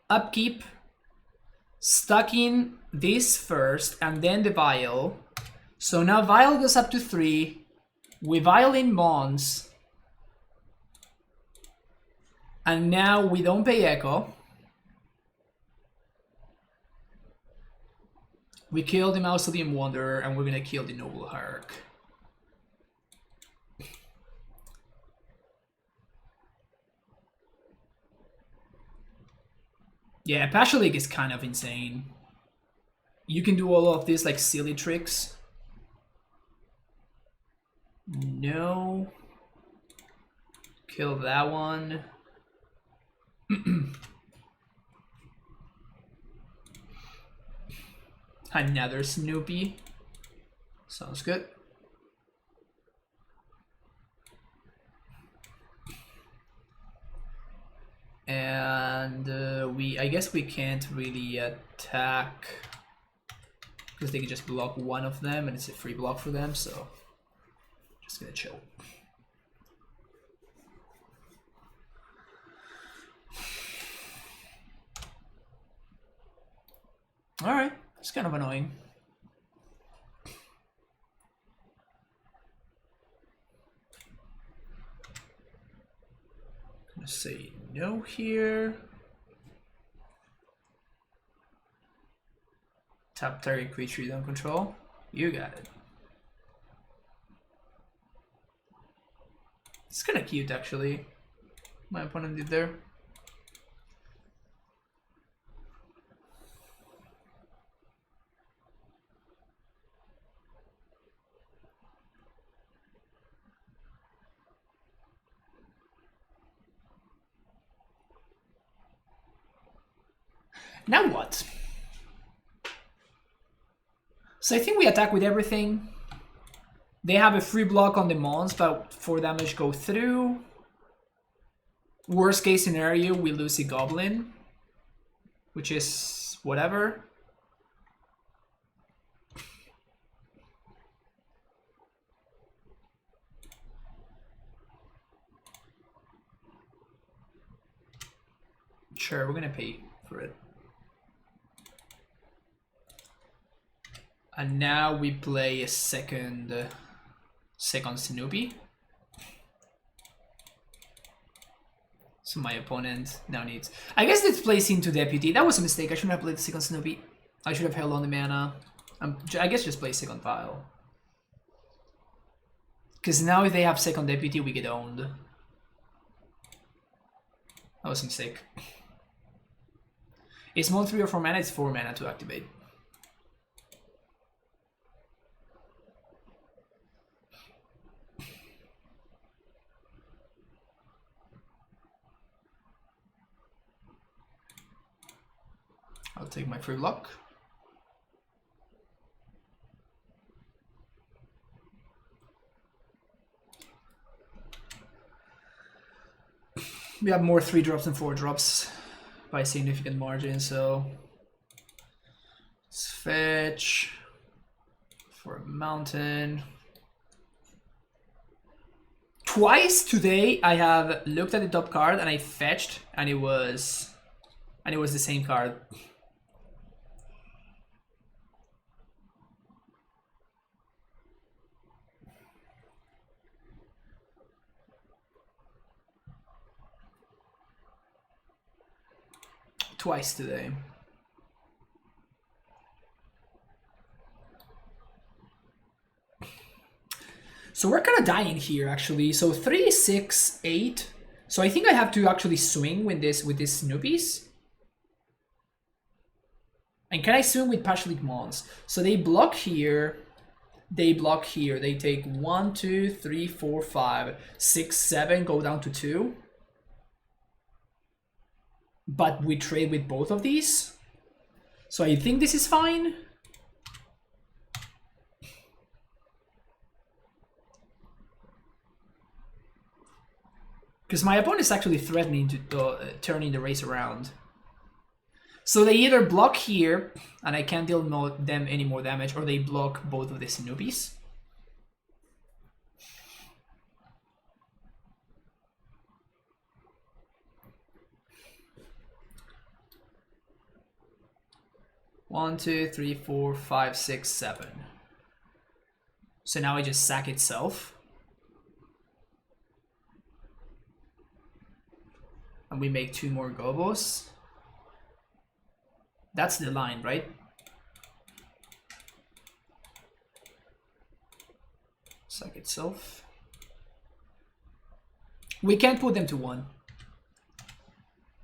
upkeep, stacking this first, and then the Vial. So now Vial goes up to 3. We violin Mons. And now we don't pay Echo. We kill the Mausoleum Wanderer, and we're gonna kill the Noble Hierarch. Yeah, Pashulik is kind of insane. You can do all of these like silly tricks. No. Kill that one. Another Snoopy. Sounds good. And I guess we can't really attack because they can just block one of them and it's a free block for them, so just gonna chill. Alright, it's kind of annoying. I'm gonna say no here. Tap target creature you don't control. You got it. It's kind of cute actually. My opponent did there. Now what? So I think we attack with everything. They have a free block on the Mons, but 4 damage go through. Worst case scenario, we lose a Goblin, which is whatever. Sure, we're gonna pay for it. And now we play a second Snoopy. So my opponent now needs... I guess it's plays into Deputy. That was a mistake. I shouldn't have played the second Snoopy. I should have held on the mana. I guess just play second Vial. Because now if they have second Deputy, we get owned. That was a mistake. It's more 3 or 4 mana. It's 4 mana to activate. I'll take my free block. We have more 3 drops than 4 drops by a significant margin, so Fetch for a mountain. Twice today I have looked at the top card and I fetched and it was the same card. Twice today. So we're kind of dying here, actually. So 3, 6, 8. So I think I have to actually swing with this Snoopies. And can I swing with Pashlik Mons? So they block here. They block here. They take 1, 2, 3, 4, 5, 6, 7. Go down to 2. But we trade with both of these. So I think this is fine. Because my opponent is actually threatening to turning the race around. So they either block here, and I can't deal them any more damage, or they block both of the Snoopies. One, 2, 3, 4, 5, 6, 7. So now I just sack itself. And we make 2 more Gobos. That's the line, right? Sack itself. We can't put them to 1.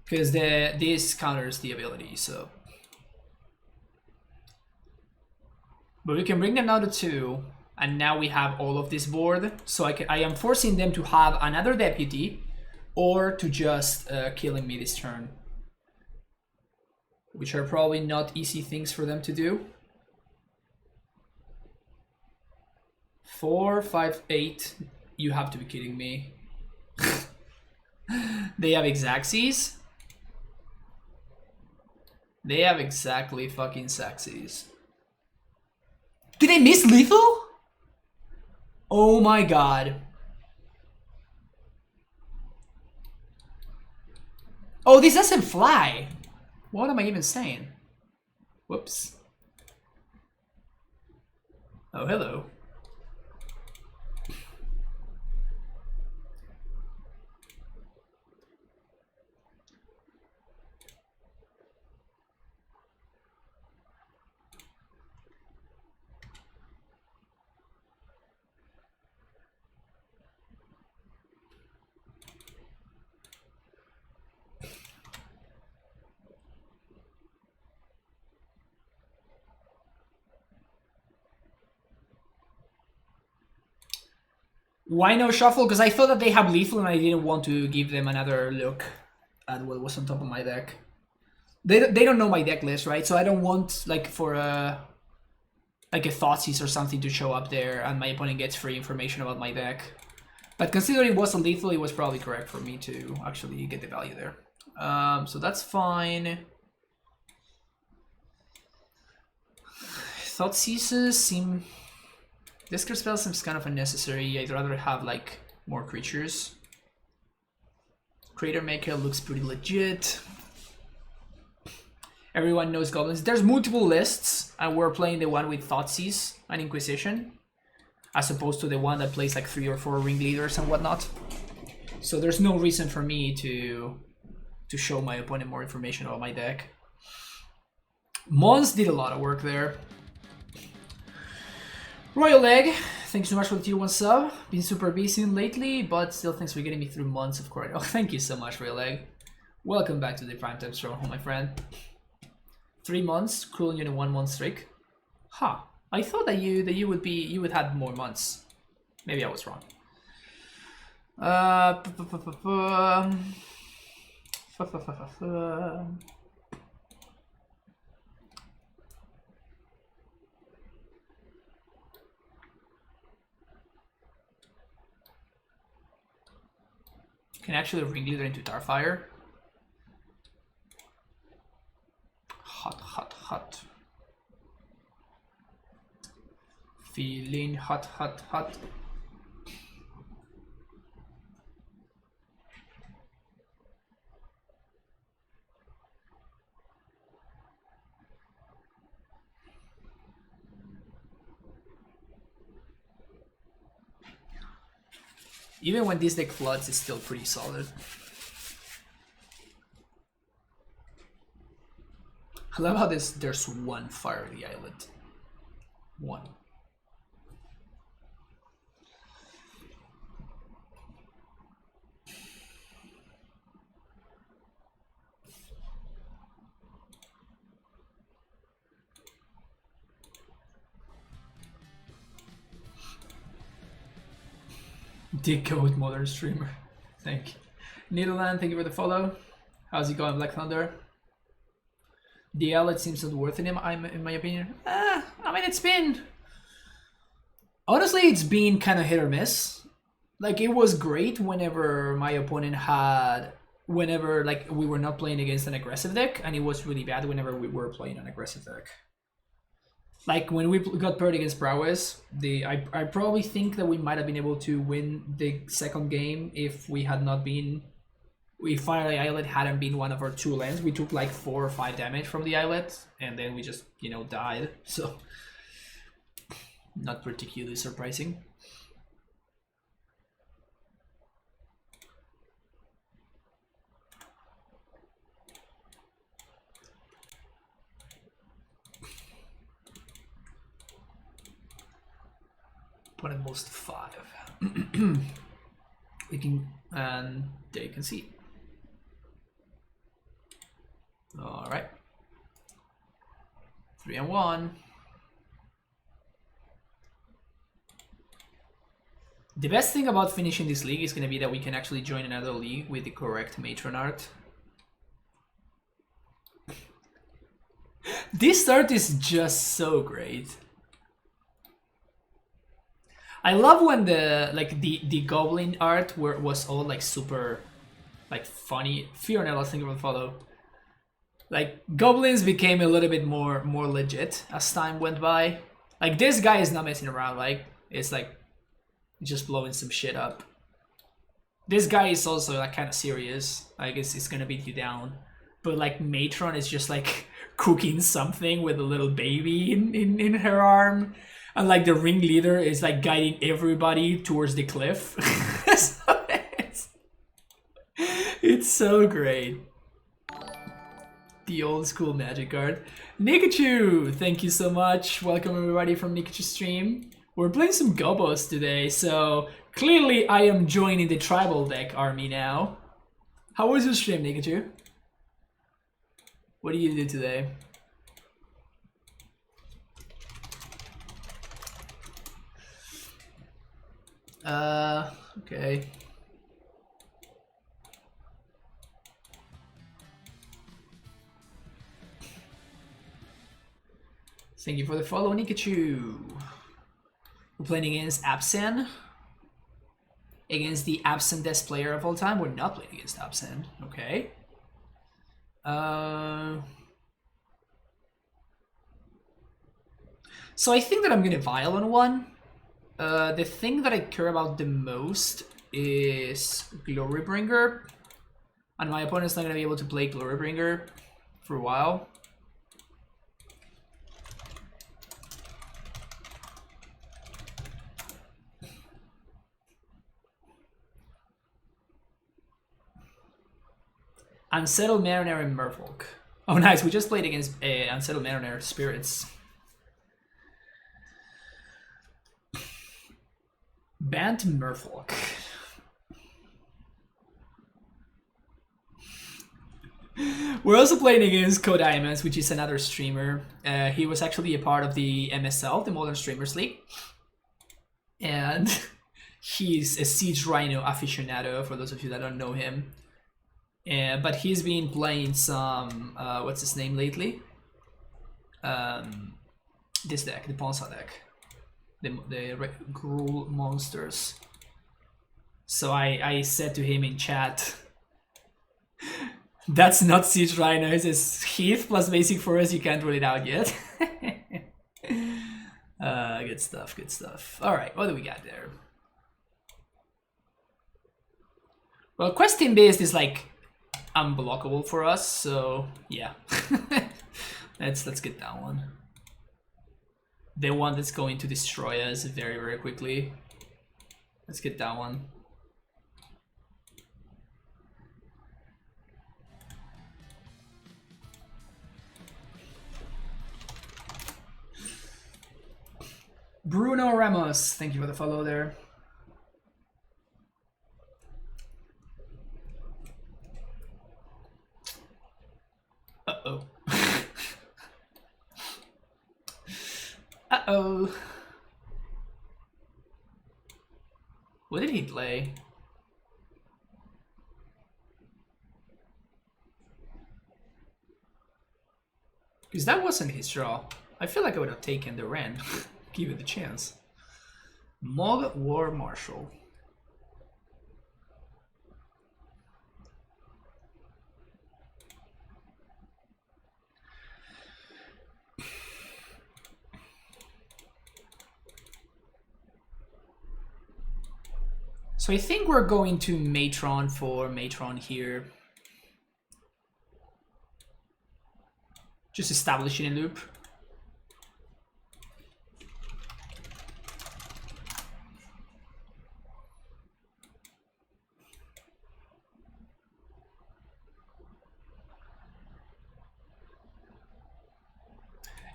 Because this counters the ability, so. But we can bring them down to 2. And now we have all of this board. So I am forcing them to have another deputy. Or to just killing me this turn. Which are probably not easy things for them to do. 4, 5, 8. You have to be kidding me. They have Xaxes. They have exactly fucking Xaxes. Did they miss lethal? Oh my god. Oh, this doesn't fly. What am I even saying? Whoops. Oh, hello. Why no shuffle? Because I thought that they have lethal and I didn't want to give them another look at what was on top of my deck. They don't know my deck list, right? So I don't want like for like a Thoughtseize or something to show up there and my opponent gets free information about my deck. But considering it wasn't lethal, it was probably correct for me to actually get the value there. So that's fine. Thoughtseizes seem... Discard spell seems kind of unnecessary. I'd rather have like more creatures. Crater Maker looks pretty legit. Everyone knows Goblins. There's multiple lists, and we're playing the one with Thoughtseize and Inquisition, as opposed to the one that plays like 3 or 4 ringleaders and whatnot. So there's no reason for me to show my opponent more information about my deck. Mons did a lot of work there. Royal Egg, thanks so much for the tier 1 sub. Been super busy lately, but still thanks for getting me through months of course. Oh, thank you so much, Royal Egg. Welcome back to the Primetime Stronghold, my friend. 3 months, cruel in a 1 month streak. Huh. I thought that you would have more months. Maybe I was wrong. Can actually ringleader into Tarfire. Hot, hot, hot. Feeling hot, hot, hot. Even when this deck floods, it's still pretty solid. I love how there's one fiery islet. One. Did go with modern streamer. Thank you. Needleland, thank you for the follow. How's it going, Black Thunder? The outlet seems not worth it in my opinion. I mean, it's been... Honestly, it's been kind of hit or miss. Like, it was great whenever my opponent had... Whenever, like, we were not playing against an aggressive deck, and it was really bad whenever we were playing an aggressive deck. Like, when we got paired against Prowess, I probably think that we might have been able to win the second game if we had not been... If Fiery Islet hadn't been one of our two lands. We took like 4 or 5 damage from the islet, and then we just, you know, died. So, not particularly surprising. Opponent most 5. We can, and they can see. All right. 3 and 1. The best thing about finishing this league is going to be that we can actually join another league with the correct matron art. This art is just so great. I love when the goblin art was all like super like funny. Fiorella's thinking about follow. Like, goblins became a little bit more legit as time went by. Like, this guy is not messing around, like, it's like just blowing some shit up. This guy is also like kind of serious, like it's gonna beat you down. But like Matron is just like cooking something with a little baby in her arm. And like the ringleader is like guiding everybody towards the cliff. So it's so great. The old school magic card. Nikachu, thank you so much. Welcome everybody from Nikachu stream. We're playing some Gobos today, so clearly I am joining the tribal deck army now. How was your stream, Nikachu? What do you do today? Okay. Thank you for the follow, Nikachu. We're playing against Absen. Against the absentest player of all time. We're not playing against Absen. Okay. So I think that I'm gonna Vial on one. The thing that I care about the most is Glorybringer. And my opponent's not gonna be able to play Glorybringer for a while. Unsettled Mariner and Merfolk. Oh nice, we just played against Unsettled Mariner Spirits. Bant Merfolk. We're also playing against Codiamonds, which is another streamer. He was actually a part of the MSL, the Modern Streamers League. And he's a Siege Rhino aficionado, for those of you that don't know him. But he's been playing some, what's his name lately? This deck, the Ponza deck. The Gruul monsters. So I said to him in chat, that's not Siege Rhino, it says Heath plus basic forest, you can't rule it out yet. Good Good stuff, good stuff. Alright, what do we got there? Well, quest team based is like unblockable for us, so yeah. let's get that one. The one that's going to destroy us very, very quickly. Let's get that one. Bruno Ramos, thank you for the follow there. Uh-oh. Uh-oh. What did he play? Because that wasn't his draw. I feel like I would have taken the Ren. Give it a chance. Mog War Marshal. So I think we're going to Matron for Matron here. Just establishing a loop.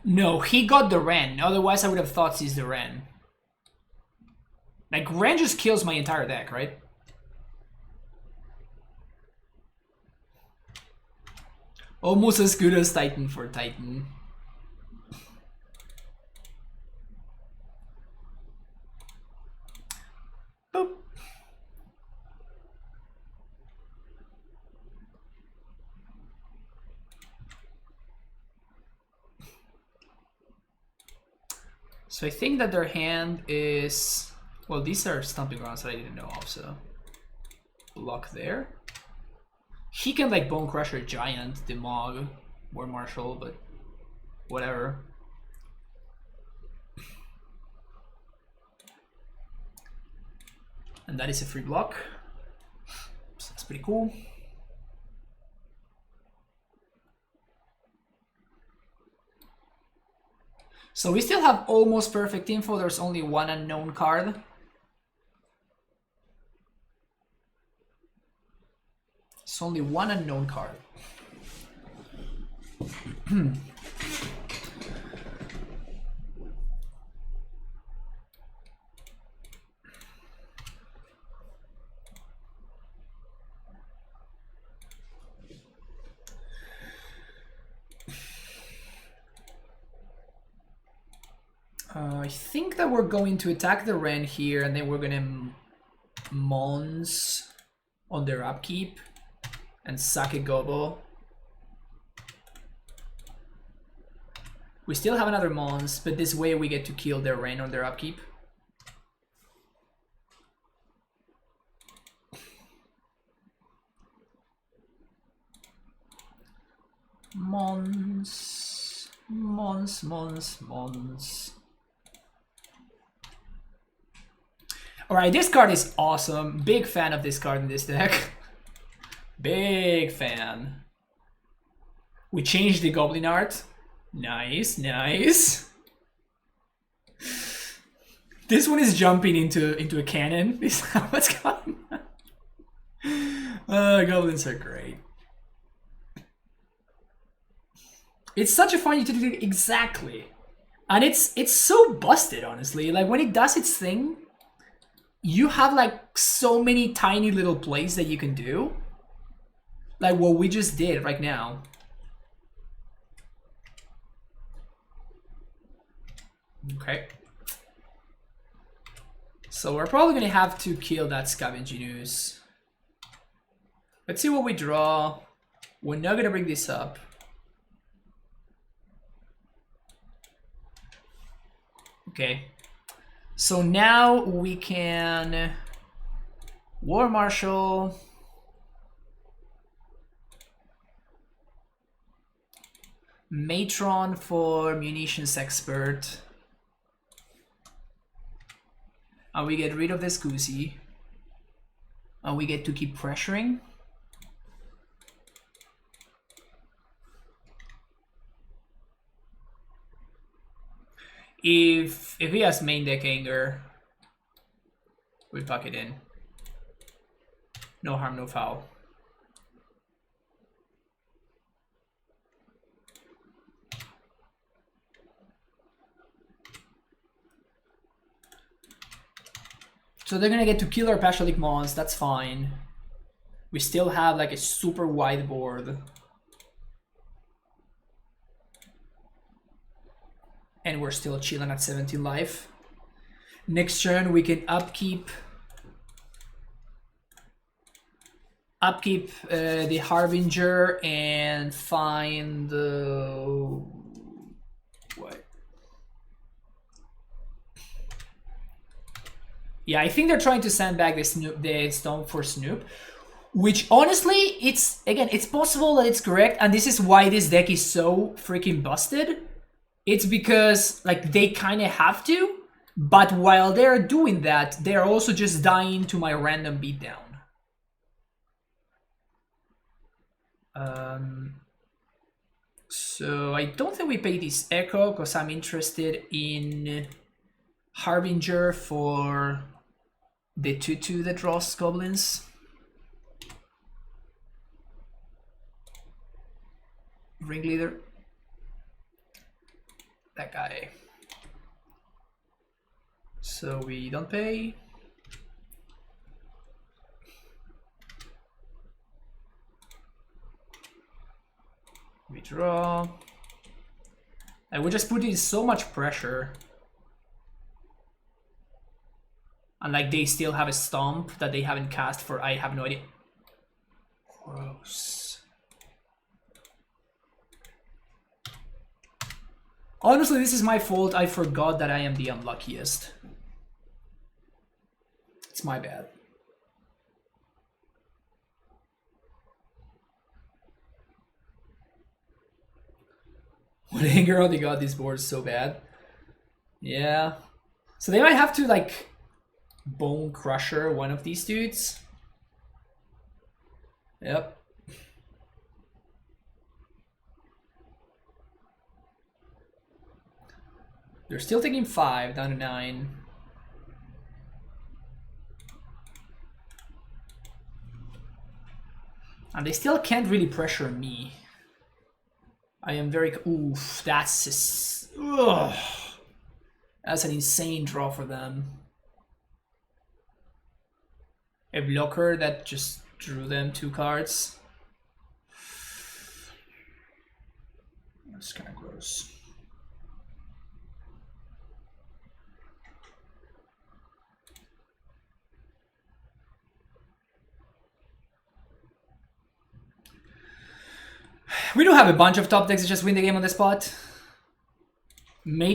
No, he got the Ren. Otherwise, I would have thought he's the Ren. Like, Ren just kills my entire deck, right? Almost as good as Titan for Titan. Boop. So I think that their hand is... Well, these are stomping grounds that I didn't know of, so... Block there. He can like Bone Crusher Giant, the Mog, War Marshal, but whatever. And that is a free block. So that's pretty cool. So we still have almost perfect info. There's only one unknown card. It's only one unknown card. I think that we're going to attack the Ren here, and then we're gonna Mons on their upkeep and sack a Gobo. We still have another Mons, but this way we get to kill their Ren on their upkeep. Mons, Mons, Mons, Mons. Alright, this card is awesome. Big fan of this card in this deck. Big fan. We changed the Goblin art. Nice, nice. This one is jumping into a cannon. Is that what's going on? Goblins are great. It's such a fun utility, exactly. And it's so busted, honestly. Like when it does its thing, you have like so many tiny little plays that you can do. Like what we just did right now. Okay. So we're probably gonna have to kill that Scavenging Ooze. Let's see what we draw. We're not gonna bring this up. Okay. So now we can War Marshal. Matron for Munitions Expert. And we get rid of this Goosey. And we get to keep pressuring. If he has main deck Anger, we pack it in. No harm, no foul. So they're gonna get to kill our Pashalik Mons, that's fine. We still have like a super wide board. And we're still chilling at 17 life. Next turn we can upkeep the Harbinger and find what? Yeah, I think they're trying to sandbag the Stone for Snoop, which honestly, it's possible that it's correct, and this is why this deck is so freaking busted. It's because like they kind of have to, but while they're doing that, they're also just dying to my random beatdown. So I don't think we pay this Echo because I'm interested in Harbinger for the 2/2 that draws Goblins. Ringleader. That guy. So we don't pay. We draw. And we just put in so much pressure. And like they still have a stomp that they haven't cast for I have no idea. Gross. Honestly, this is my fault. I forgot that I am the unluckiest. It's my bad. What anger they got these boards so bad. Yeah. So they might have to like Bone Crusher one of these dudes. Yep. They're still taking 5 down to 9. And they still can't really pressure me. I am very... Oof, that's... Ugh. That's an insane draw for them. A blocker that just drew them 2 cards. That's kind of gross. We do have a bunch of top decks that just win the game on the spot.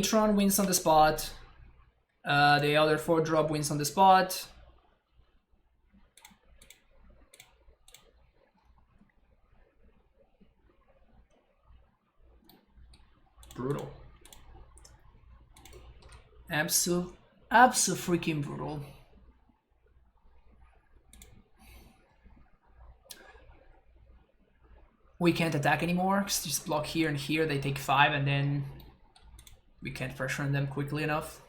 Tron wins on the spot. The other 4-drop wins on the spot. Brutal. Freaking brutal. We can't attack anymore because just block here and here. They take 5 and then we can't pressure on them quickly enough.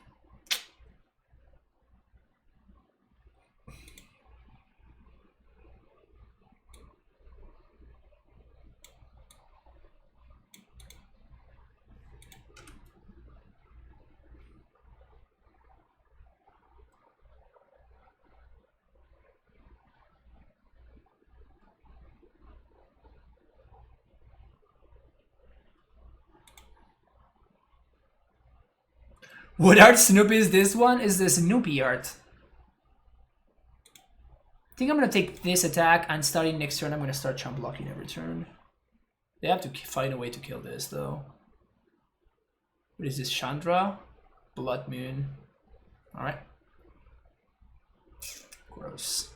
What art Snoop is this one? Is the Snoopy art. I think I'm gonna take this attack and starting next turn I'm gonna start chump blocking every turn. They have to find a way to kill this though. What is this? Chandra? Blood Moon. Alright. Gross.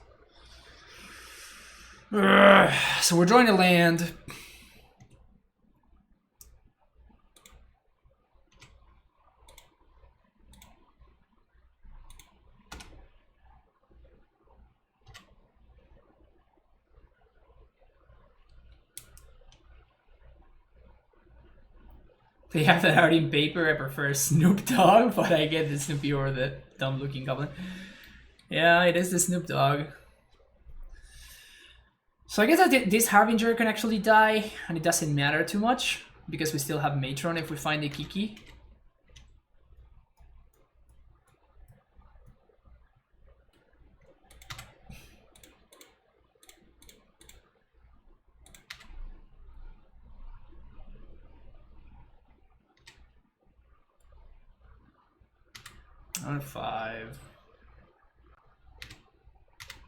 So we're drawing a land. They have that art in paper. I prefer Snoop Dogg, but I get the Snoopy or the dumb-looking goblin. Yeah, it is the Snoop Dogg. So I guess that this Harbinger can actually die, and it doesn't matter too much, because we still have Matron if we find the Kiki. On 5.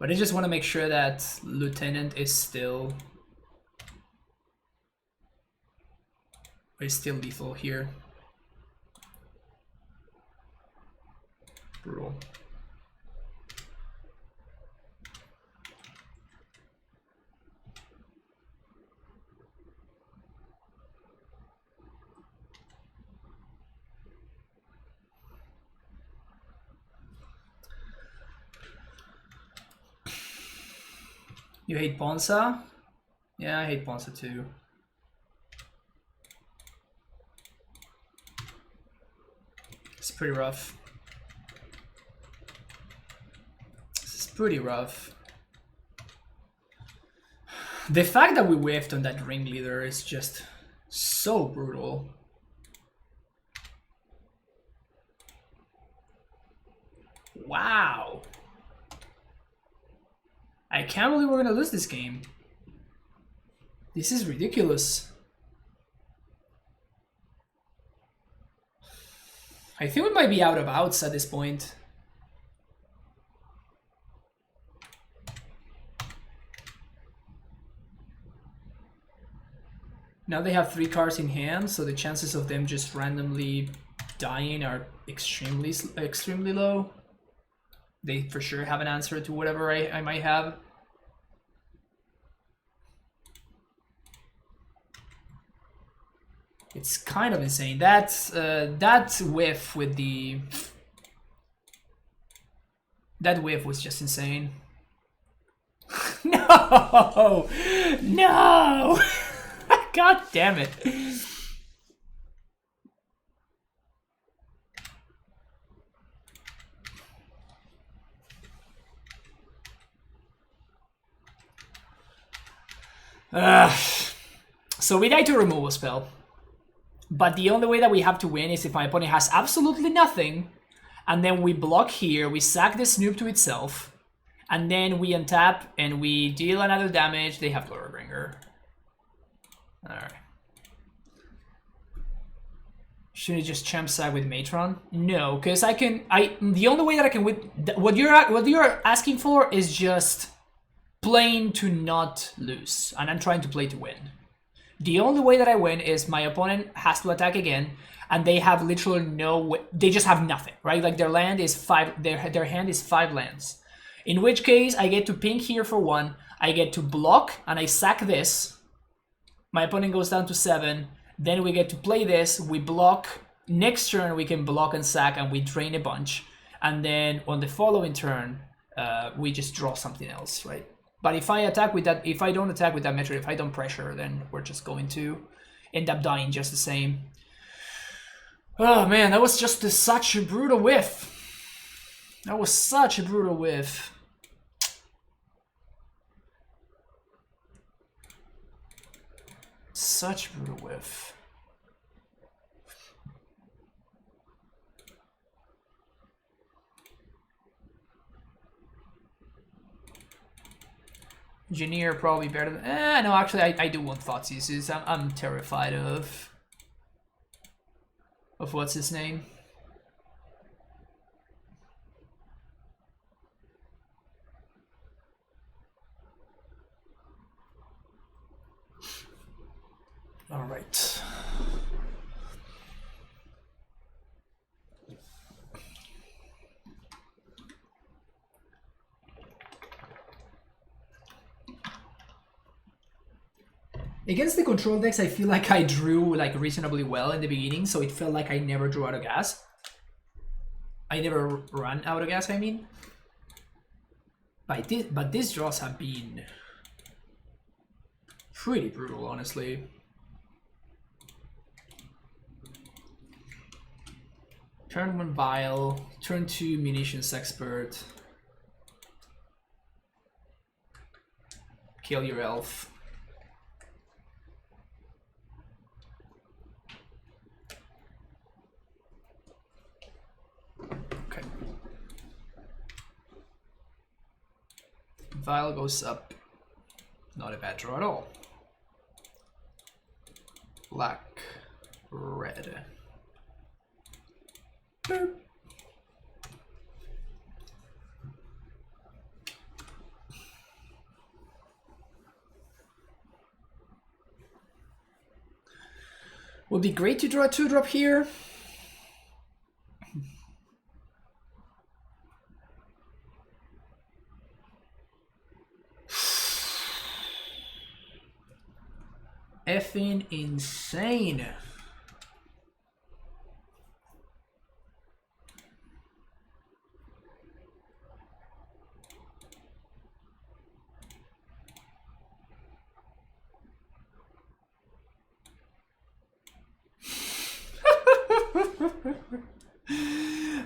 But I just want to make sure that Lieutenant is still lethal here. Brutal. You hate Bonsa? Yeah, I hate Bonsa too. It's pretty rough. This is pretty rough. The fact that we whiffed on that ringleader is just so brutal. Wow. I can't believe we're gonna lose this game. This is ridiculous. I think we might be out of outs at this point. Now they have 3 cards in hand, so the chances of them just randomly dying are extremely low. They for sure have an answer to whatever I might have. It's kind of insane. That whiff with the... That whiff was just insane. No! No! God damn it. So we die to remove a spell. But the only way that we have to win is if my opponent has absolutely nothing, and then we block here, we sack the Snoop to itself, and then we untap and we deal another damage. They have Glorybringer. Alright. Should I just champ side with Matron? No, because the only way that I can win... What you're asking for is just playing to not lose, and I'm trying to play to win. The only way that I win is my opponent has to attack again, and they have literally they just have nothing, right? Like their land is 5, their hand is 5 lands. In which case, I get to pink here for 1, I get to block, and I sack this. My opponent goes down to 7, then we get to play this, we block. Next turn, we can block and sack, and we drain a bunch. And then on the following turn, we just draw something else, right? But if I attack with that, if I don't attack with that measure, if I don't pressure, then we're just going to end up dying just the same. Oh man, that was just such a brutal whiff. That was such a brutal whiff. Such a brutal whiff. Engineer probably better than... no, actually, I do want Thoughtseize. I'm terrified of what's his name? All right. Against the control decks, I feel like I drew like reasonably well in the beginning, so it felt like I never drew out of gas. I never ran out of gas, I mean. But these draws have been pretty brutal, honestly. Turn 1 Vial, turn 2 Munitions Expert. Kill your elf. Okay. Vial goes up. Not a bad draw at all. Black, red. Boop. Would be great to draw a 2-drop here. Effing insane.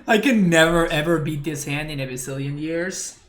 I can never ever beat this hand in a bazillion years.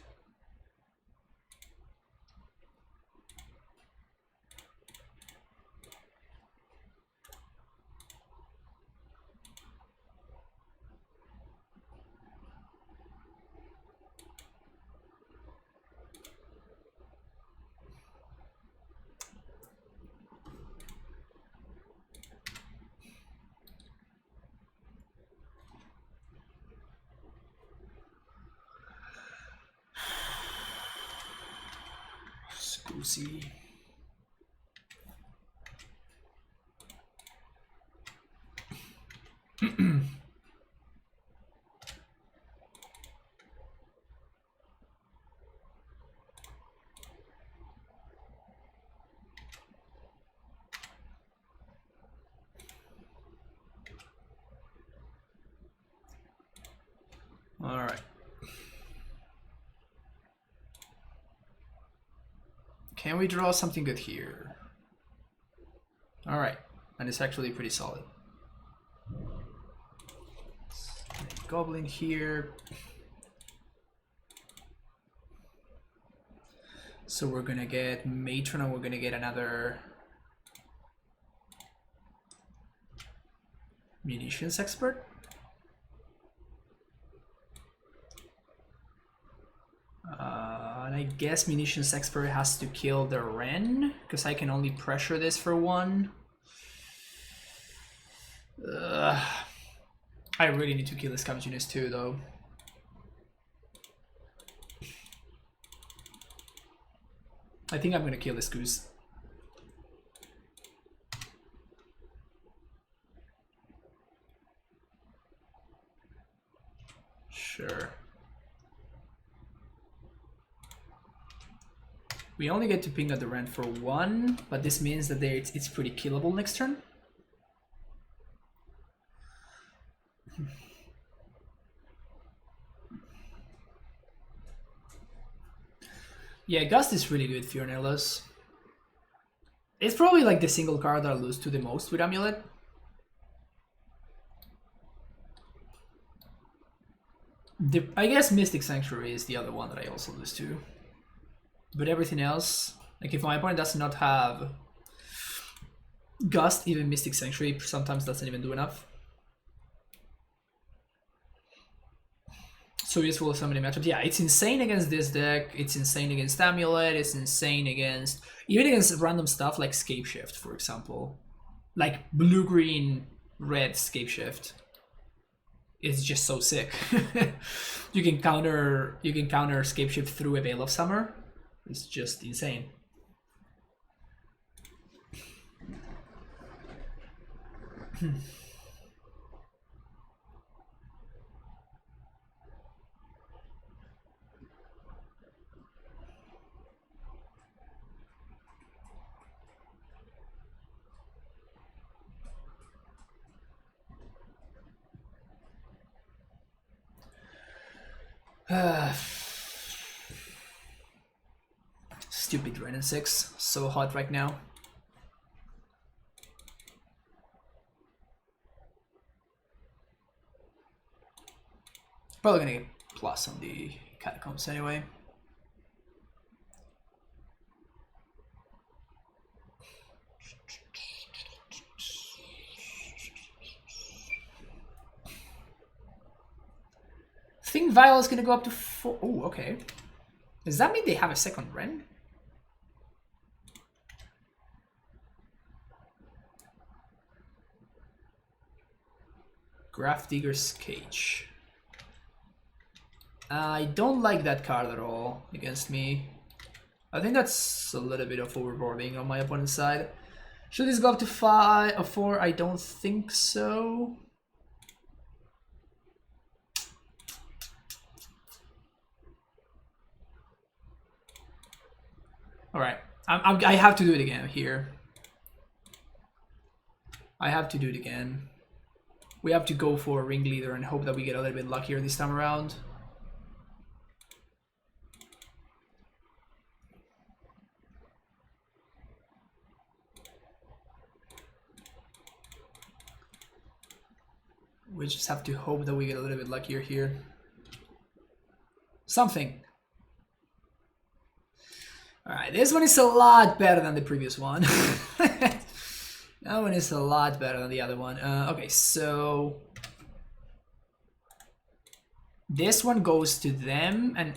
Scusi. All right. Can we draw something good here? All right, and it's actually pretty solid. Goblin here. So we're gonna get Matron and we're gonna get another Munitions Expert. And I guess Munitions Expert has to kill the Ren, because I can only pressure this for 1. I really need to kill this Scavengers too, though. I think I'm gonna kill this Goose. Sure. We only get to ping at the Ren for 1, but this means that it's pretty killable next turn. Yeah, Gust is really good, Fiorillas. It's probably like the single card that I lose to the most with Amulet. I guess Mystic Sanctuary is the other one that I also lose to. But everything else, like if my opponent does not have Gust, even Mystic Sanctuary sometimes doesn't even do enough. So useful in so many matchups. Yeah, it's insane against this deck, it's insane against Amulet, it's insane against... even against random stuff like Scapeshift, for example. Like blue-green, red Scapeshift. It's just so sick. You can counter Scapeshift through a Veil of Summer. It's just insane. Stupid Ren and 6, so hot right now. Probably gonna get plus on the Catacombs anyway. I think Vial is gonna go up to 4. Oh, okay. Does that mean they have a second Ren? Grafdigger's Cage. I don't like that card at all against me. I think that's a little bit of overboarding on my opponent's side. Should this go up to 5 or 4? I don't think so. Alright, I have to do it again here. I have to do it again. We have to go for a Ringleader and hope that we get a little bit luckier this time around. We just have to hope that we get a little bit luckier here. Something. Alright, this one is a lot better than the previous one. That one is a lot better than the other one. Okay, so... this one goes to them, and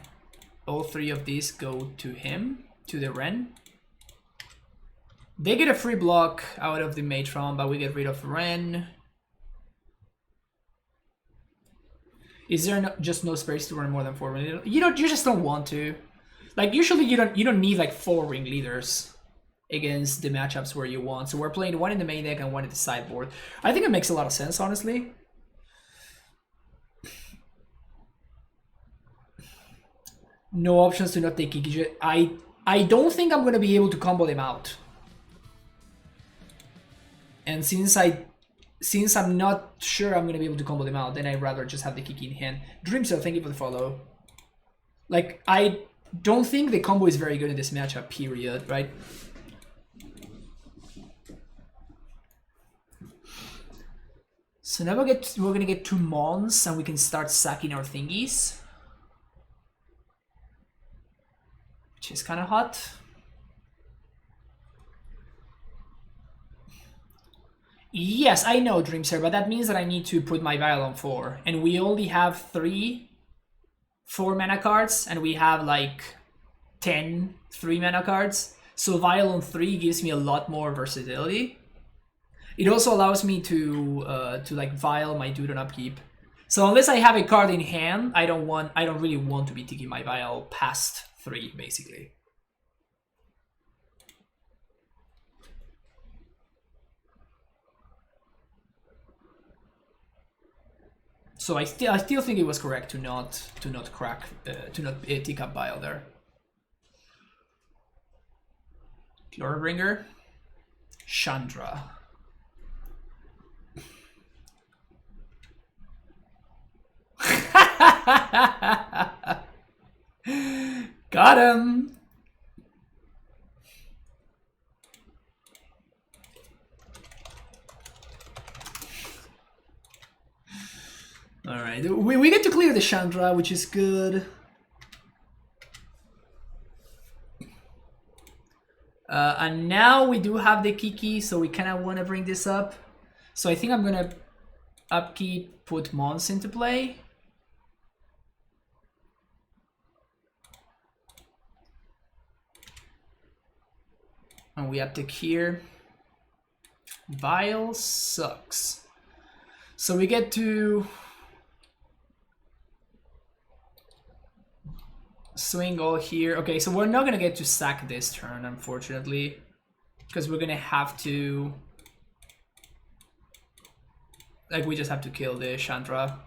all 3 of these go to him, to the Ren. They get a free block out of the Matron, but we get rid of Ren. Is there just no space to run more than 4 ringleaders? You just don't want to. Like usually you don't need like 4 ringleaders against the matchups where you want. So we're playing 1 in the main deck and 1 in the sideboard. I think it makes a lot of sense, honestly. No options to not take Kiki. I don't think I'm gonna be able to combo them out. And since I'm not sure I'm gonna be able to combo them out, then I'd rather just have the Kiki in hand. Dreamcell, thank you for the follow. Like, I don't think the combo is very good in this matchup, period, right? So now we're gonna get 2 Mons and we can start sacking our thingies. Which is kinda hot. Yes, I know, Dreamser, but that means that I need to put my Vial on 4. And we only have 3 4-mana cards, and we have like 10 3-mana cards. So Vial on 3 gives me a lot more versatility. It also allows me to like Vial my dude on upkeep. So unless I have a card in hand, I don't really want to be taking my Vial past 3, basically. So I still think it was correct to not tick up Vial there. Glorybringer, Chandra. Got him. Alright, we get to clear the Chandra, which is good. And now we do have the Kiki, so we kind of want to bring this up. So I think I'm going to upkeep, put Mons into play. And we uptick here. Vial sucks. So we get to swing all here. Okay, so we're not gonna get to sack this turn, unfortunately, because we're gonna have to, like, we just have to kill the Chandra.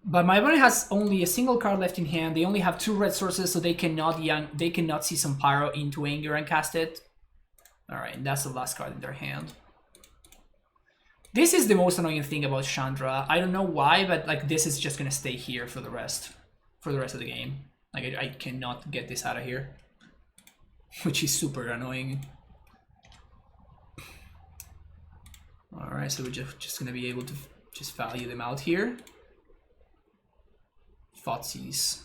But my opponent has only a single card left in hand. They only have 2 red sources, so they cannot see some Pyro into Anger and cast it. Alright, that's the last card in their hand. This is the most annoying thing about Chandra. I don't know why, but like this is just gonna stay here for the for the rest of the game. Like I cannot get this out of here, which is super annoying. All right, so we're just gonna be able to just value them out here. Fotsies.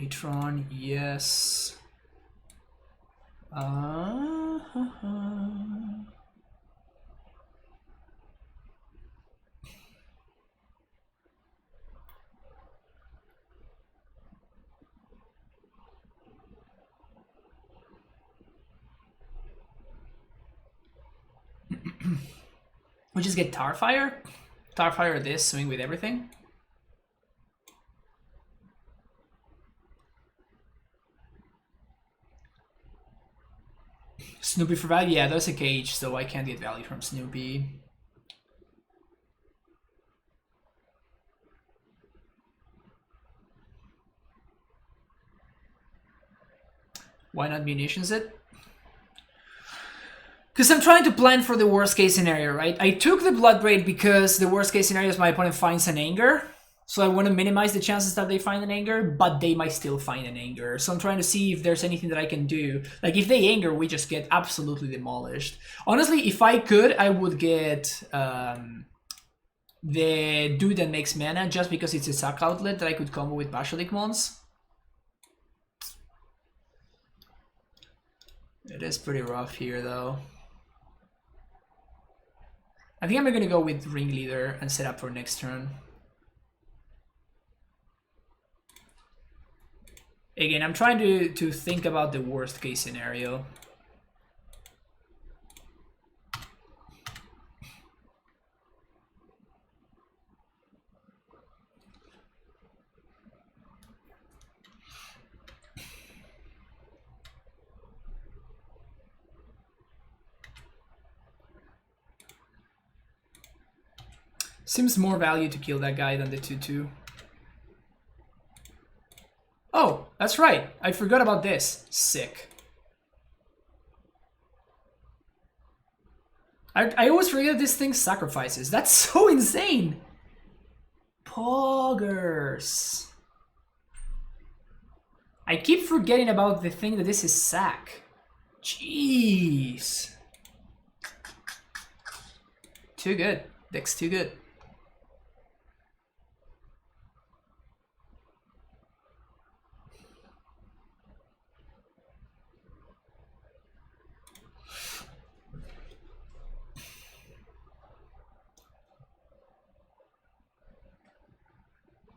Tron, yes. We just get Tarfire? Tarfire this, swing with everything? Snoopy for value? Yeah, there's a cage, so I can't get value from Snoopy. Why not munitions it? Because I'm trying to plan for the worst case scenario, right? I took the Bloodbraid because the worst case scenario is my opponent finds an Anger. So I want to minimize the chances that they find an Anger, but they might still find an Anger. So I'm trying to see if there's anything that I can do. Like if they Anger, we just get absolutely demolished. Honestly, if I could, I would get the dude that makes mana just because it's a sack outlet that I could combo with Basilisk Mons. It is pretty rough here though. I think I'm gonna go with Ringleader and set up for next turn. Again, I'm trying to think about the worst case scenario. Seems more value to kill that guy than the 2/2. Oh, that's right. I forgot about this. Sick. I always forget this thing sacrifices. That's so insane. Poggers. I keep forgetting about the thing that this is sack. Jeez. Too good. Deck's too good.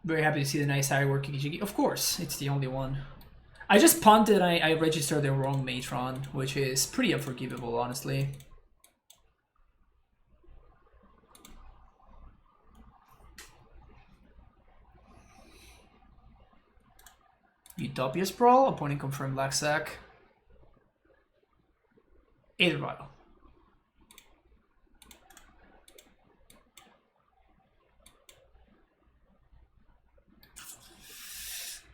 Very happy to see the nice hierarch Jiggy. Of course, it's the only one. I just punted and I registered the wrong Matron, which is pretty unforgivable, honestly. Utopia Sprawl, opponent confirmed Black Sack. Aether Vial.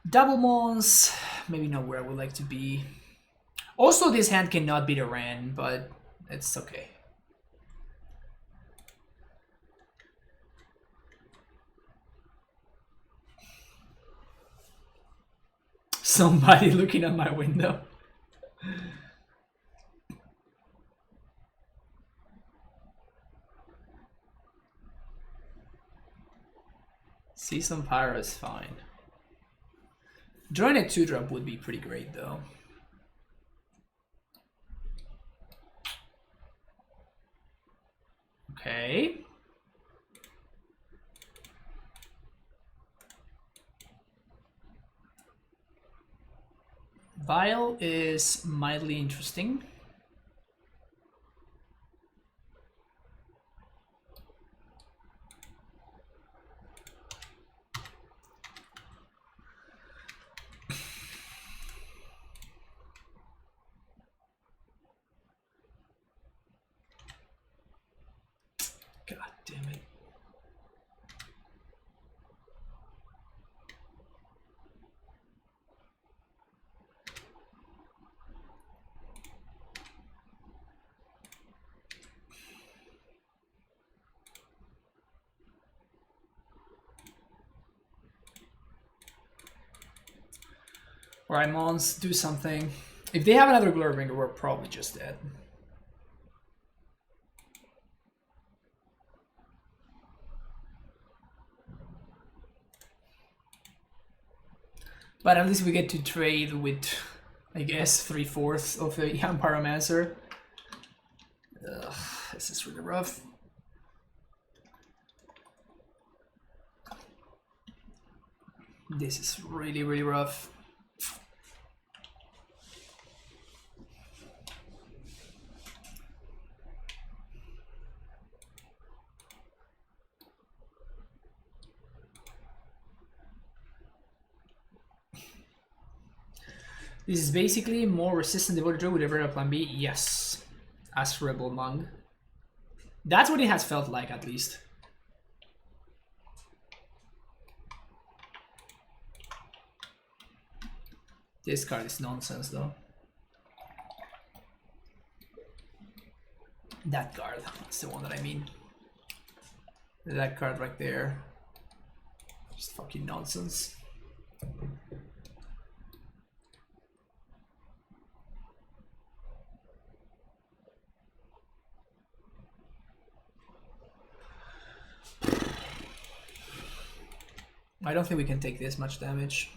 Double Mons, maybe not where I would like to be. Also, this hand cannot beat a Ren, but it's okay. Somebody looking at my window. See some Pyro is fine. Drawing a 2-drop would be pretty great though. Okay. Vial is mildly interesting. God damn it. Alright, Mons, do something. If they have another Glurbringer, we're probably just dead. But at least we get to trade with, I guess, 3/4 of a young Pyromancer. Ugh, this is really rough. This is really, really rough. This is basically more resistant Devoted Druid with a better plan B. Yes. As Rebel Monk. That's what it has felt like, at least. This card is nonsense, though. That card. That's the one that I mean. That card right there. Just fucking nonsense. I don't think we can take this much damage.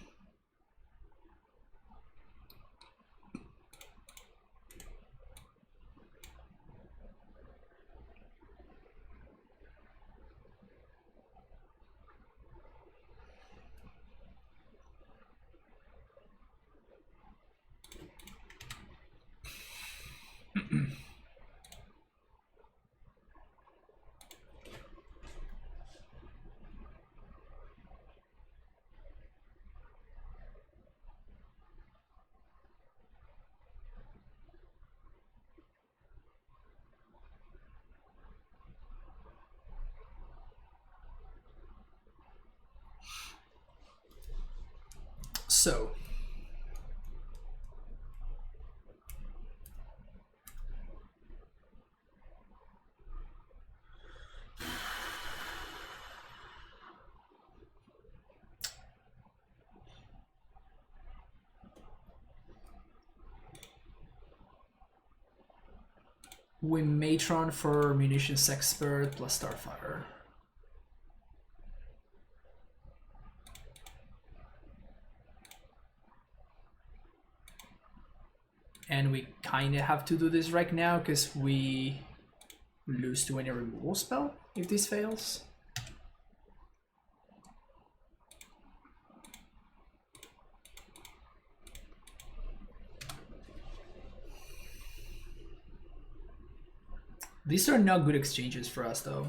So we Matron for Munitions Expert plus Starfire. And we kinda have to do this right now because we lose to any removal spell if this fails. These are not good exchanges for us, though.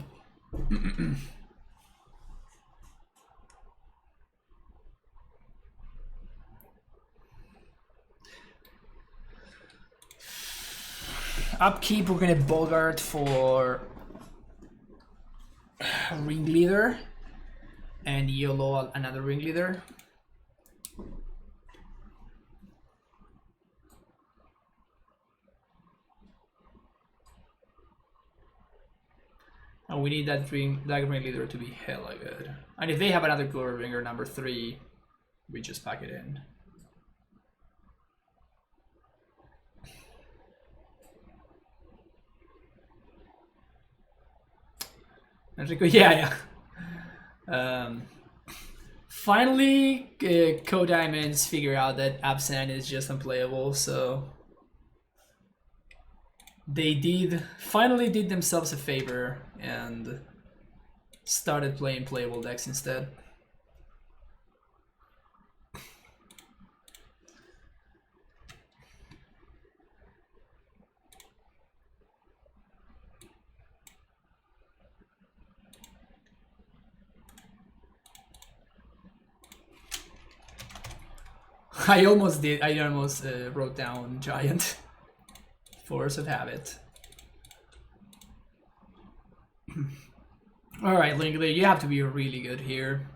Upkeep, we're gonna Bogart for Ringleader and YOLO another Ringleader. And we need that Ringleader to be hella good. And if they have another Glurbringer number 3, we just pack it in. Enrico, yeah. Finally, Co-Diamonds figure out that Absent is just unplayable, so they finally did themselves a favor and started playing playable decks instead. I almost did. I almost wrote down Giant. Force of habit. Alright, Ringleader, you have to be really good here.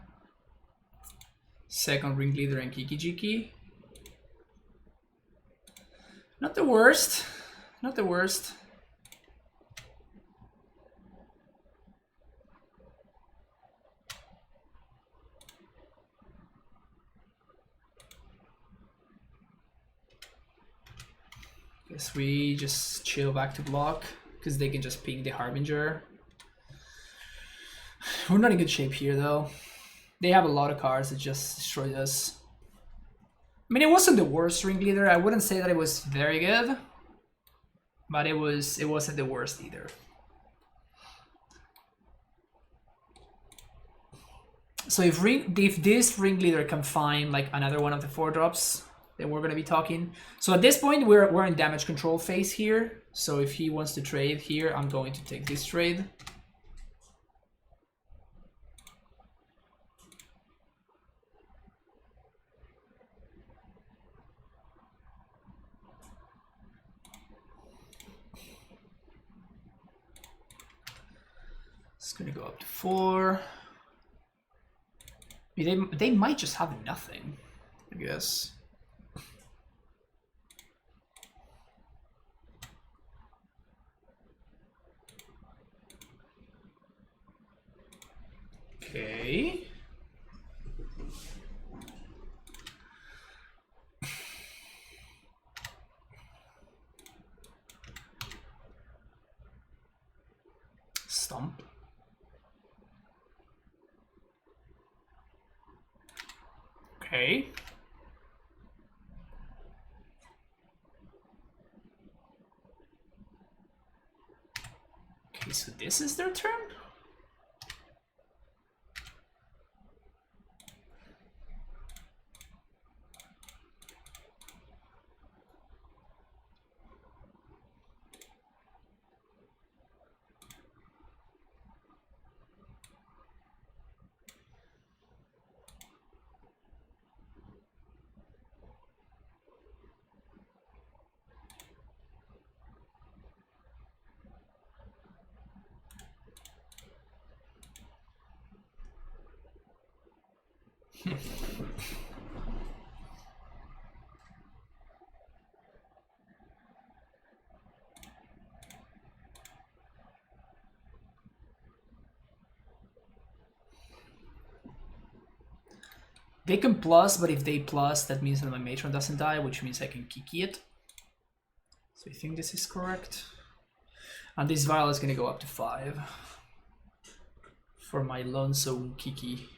Second Ringleader and Kiki-Jiki. Not the worst. Not the worst. Guess we just chill back to block, because they can just ping the Harbinger. We're not in good shape here, though. They have a lot of cards that just destroyed us. I mean, it wasn't the worst Ringleader. I wouldn't say that it was very good, but it wasn't the worst either. So if this Ringleader can find like another one of the 4-drops, then we're gonna be talking. So at this point, we're in damage control phase here. So if he wants to trade here, I'm going to take this trade. It's gonna go up to 4. I mean, they might just have nothing, I guess. Okay. Stomp. Okay. Okay, so this is their turn? They can plus, but if they plus, that means that my Matron doesn't die, which means I can Kiki it. So I think this is correct. And this vial is gonna go up to 5 for my Lonesome Kiki.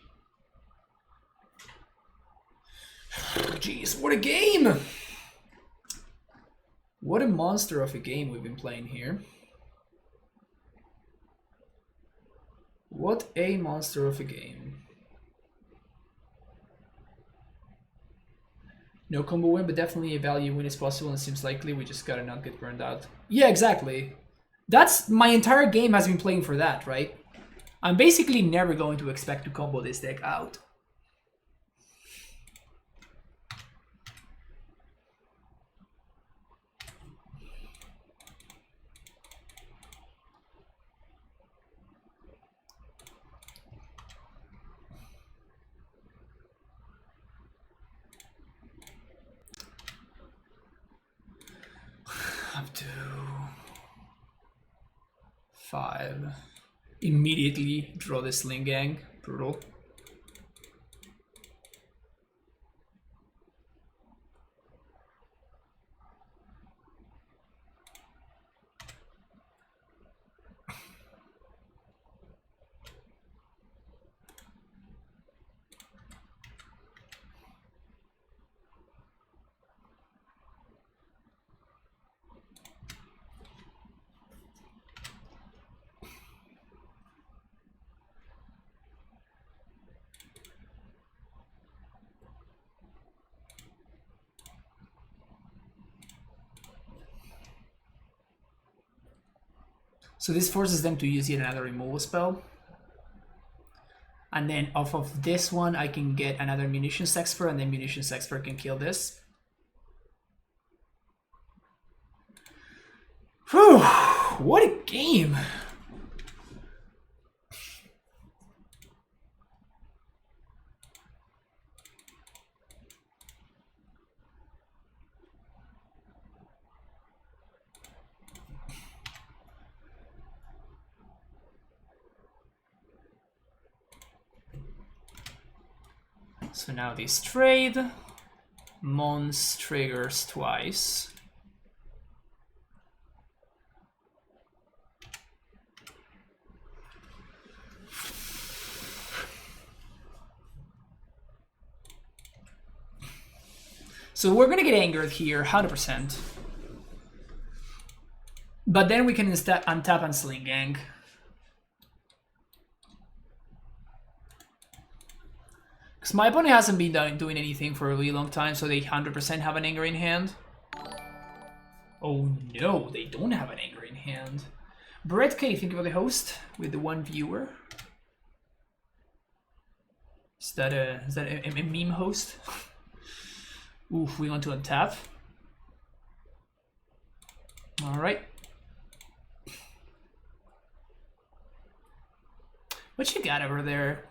Jeez, what a game! What a monster of a game we've been playing here. What a monster of a game. No combo win, but definitely a value win is possible and seems likely. We just gotta not get burned out. Yeah, exactly. That's my entire game has been playing for that, right? I'm basically never going to expect to combo this deck out. Up to 5. Immediately draw the Sling Gang. Brutal. So this forces them to use yet another removal spell. And then off of this one, I can get another Munitions Expert, and then Munitions Expert can kill this. Whew! What a game! So now this trade, Mons triggers twice. So we're gonna get angered here, 100%. But then we can instead untap and Sling Gang. Because my opponent hasn't been doing anything for a really long time, so they 100% have an anger in hand. Oh no, they don't have an anger in hand. Brett K, think about the host with the one viewer. Is that a meme host? Oof, we want to untap. All right. What you got over there,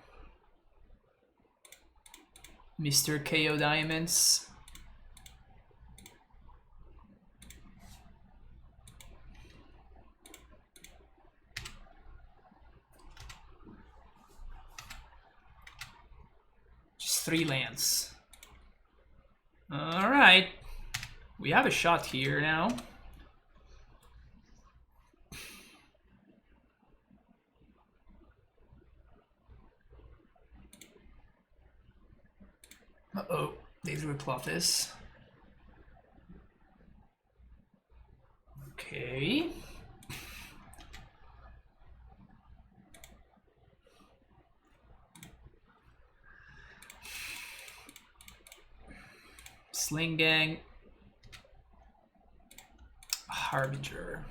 Mr. KO Diamonds? Just 3 lands. All right, we have a shot here now. Uh-oh, these will plot this. Okay. Sling Gang. Harbinger.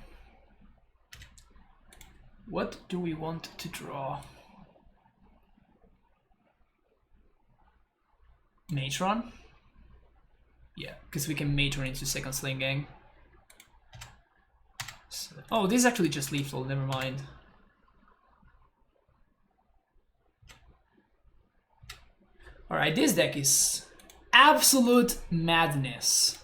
What do we want to draw? Matron? Yeah, because we can Matron into second Sling Gang. So, oh, this is actually just lethal, never mind. Alright, this deck is absolute madness.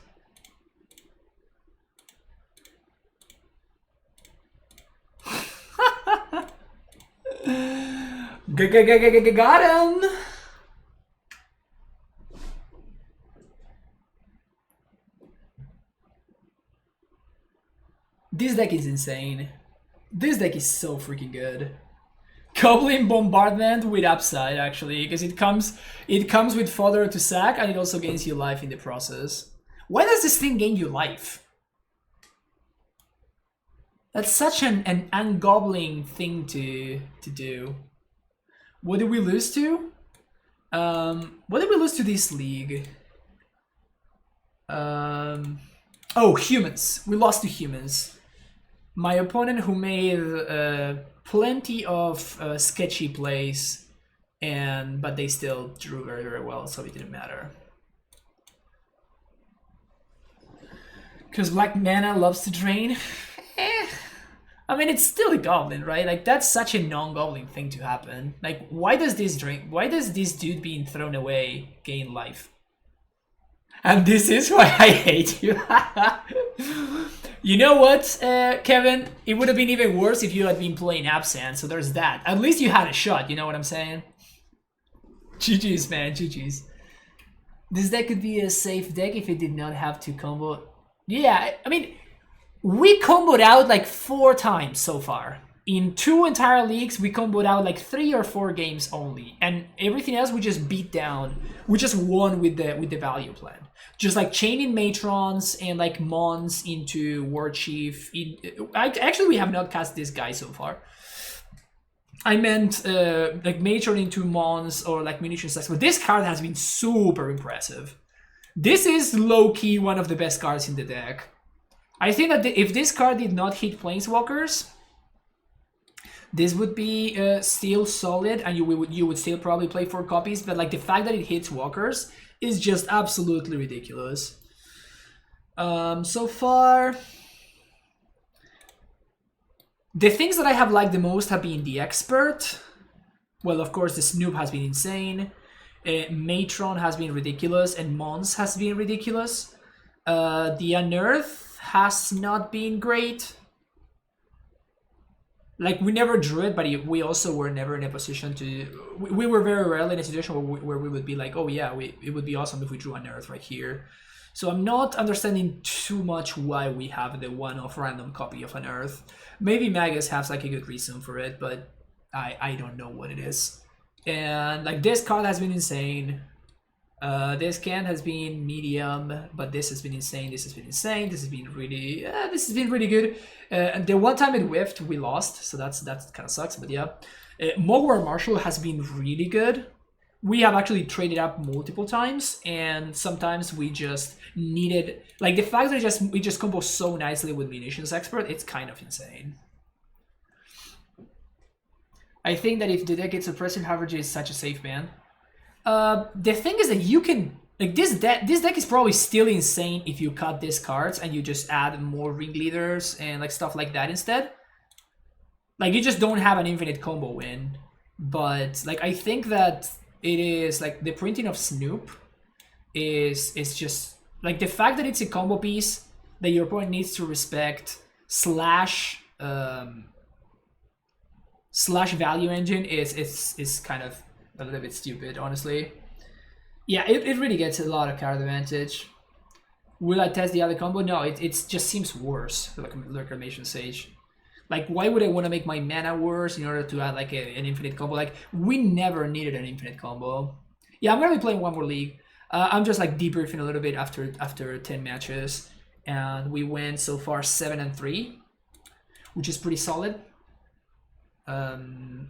Got him! This deck is insane. This deck is so freaking good. Goblin Bombardment with upside, actually, because it comes with fodder to sack, and it also gains you life in the process. Why does this thing gain you life? That's such an ungobbling thing to do. What did we lose to? What did we lose to this league? Oh, humans. We lost to humans. My opponent, who made plenty of sketchy plays, but they still drew very, very well, so it didn't matter. Because black mana loves to drain. I mean, it's still a goblin, right? Like, that's such a non-goblin thing to happen. Like, why does this dude being thrown away gain life? And this is why I hate you. You know what, Kevin? It would have been even worse if you had been playing Absent, so there's that. At least you had a shot, you know what I'm saying? GG's, man, GG's. This deck could be a safe deck if it did not have to combo. Yeah, I mean, we comboed out like 4 times so far. In 2 entire leagues, we comboed out like 3 or 4 games only. And everything else we just beat down. We just won with the value plan. Just like chaining Matrons and like Mons into War Chief. Actually, we have not cast this guy so far. I meant like Matron into Mons or like Munition Stacks. But this card has been super impressive. This is low-key one of the best cards in the deck. I think that if this card did not hit Planeswalkers, this would be still solid, and you would still probably play 4 copies. But like the fact that it hits Walkers is just absolutely ridiculous. So far, the things that I have liked the most have been the Expert. Well, of course, the Snoop has been insane. Matron has been ridiculous, and Mons has been ridiculous. The Unearth has not been great. Like, we never drew it, but we also were never in a position to... We were very rarely in a situation where we would be like, oh yeah, it would be awesome if we drew Unearth right here. So I'm not understanding too much why we have the one-off random copy of Unearth. Maybe Magus has like a good reason for it, but I don't know what it is. And like, this card has been insane. This can has been medium, but this has been insane. This has been insane. This has been really good. The one time it whiffed, we lost, so that kind of sucks. But yeah, Mogwai Marshall has been really good. We have actually traded up multiple times, and sometimes we just needed, like, the fact that we just combo so nicely with Munitions Expert, it's kind of insane. I think that if the deck gets Suppressive Average, is such a safe ban. The thing is that you can, like, this deck is probably still insane if you cut these cards and you just add more Ringleaders and like stuff like that instead. Like, you just don't have an infinite combo win. But like, I think that it is like the printing of Snoop is just like the fact that it's a combo piece that your opponent needs to respect slash value engine is kind of a little bit stupid, honestly. Yeah, it really gets a lot of card advantage. Will I test the other combo? No, it just seems worse, like Reclamation Sage. Like, why would I want to make my mana worse in order to add like an infinite combo? Like, we never needed an infinite combo. Yeah, I'm gonna be playing one more league. I'm just like debriefing a little bit after 10 matches, and we went so far 7-3, which is pretty solid.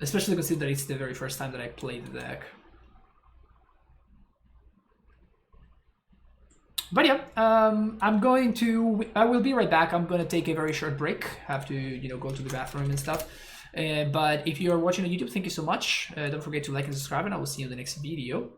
Especially considering it's the very first time that I played the deck. But yeah, I will be right back. I'm gonna take a very short break. Have to, go to the bathroom and stuff. But if you are watching on YouTube, thank you so much. Don't forget to like and subscribe, and I will see you in the next video.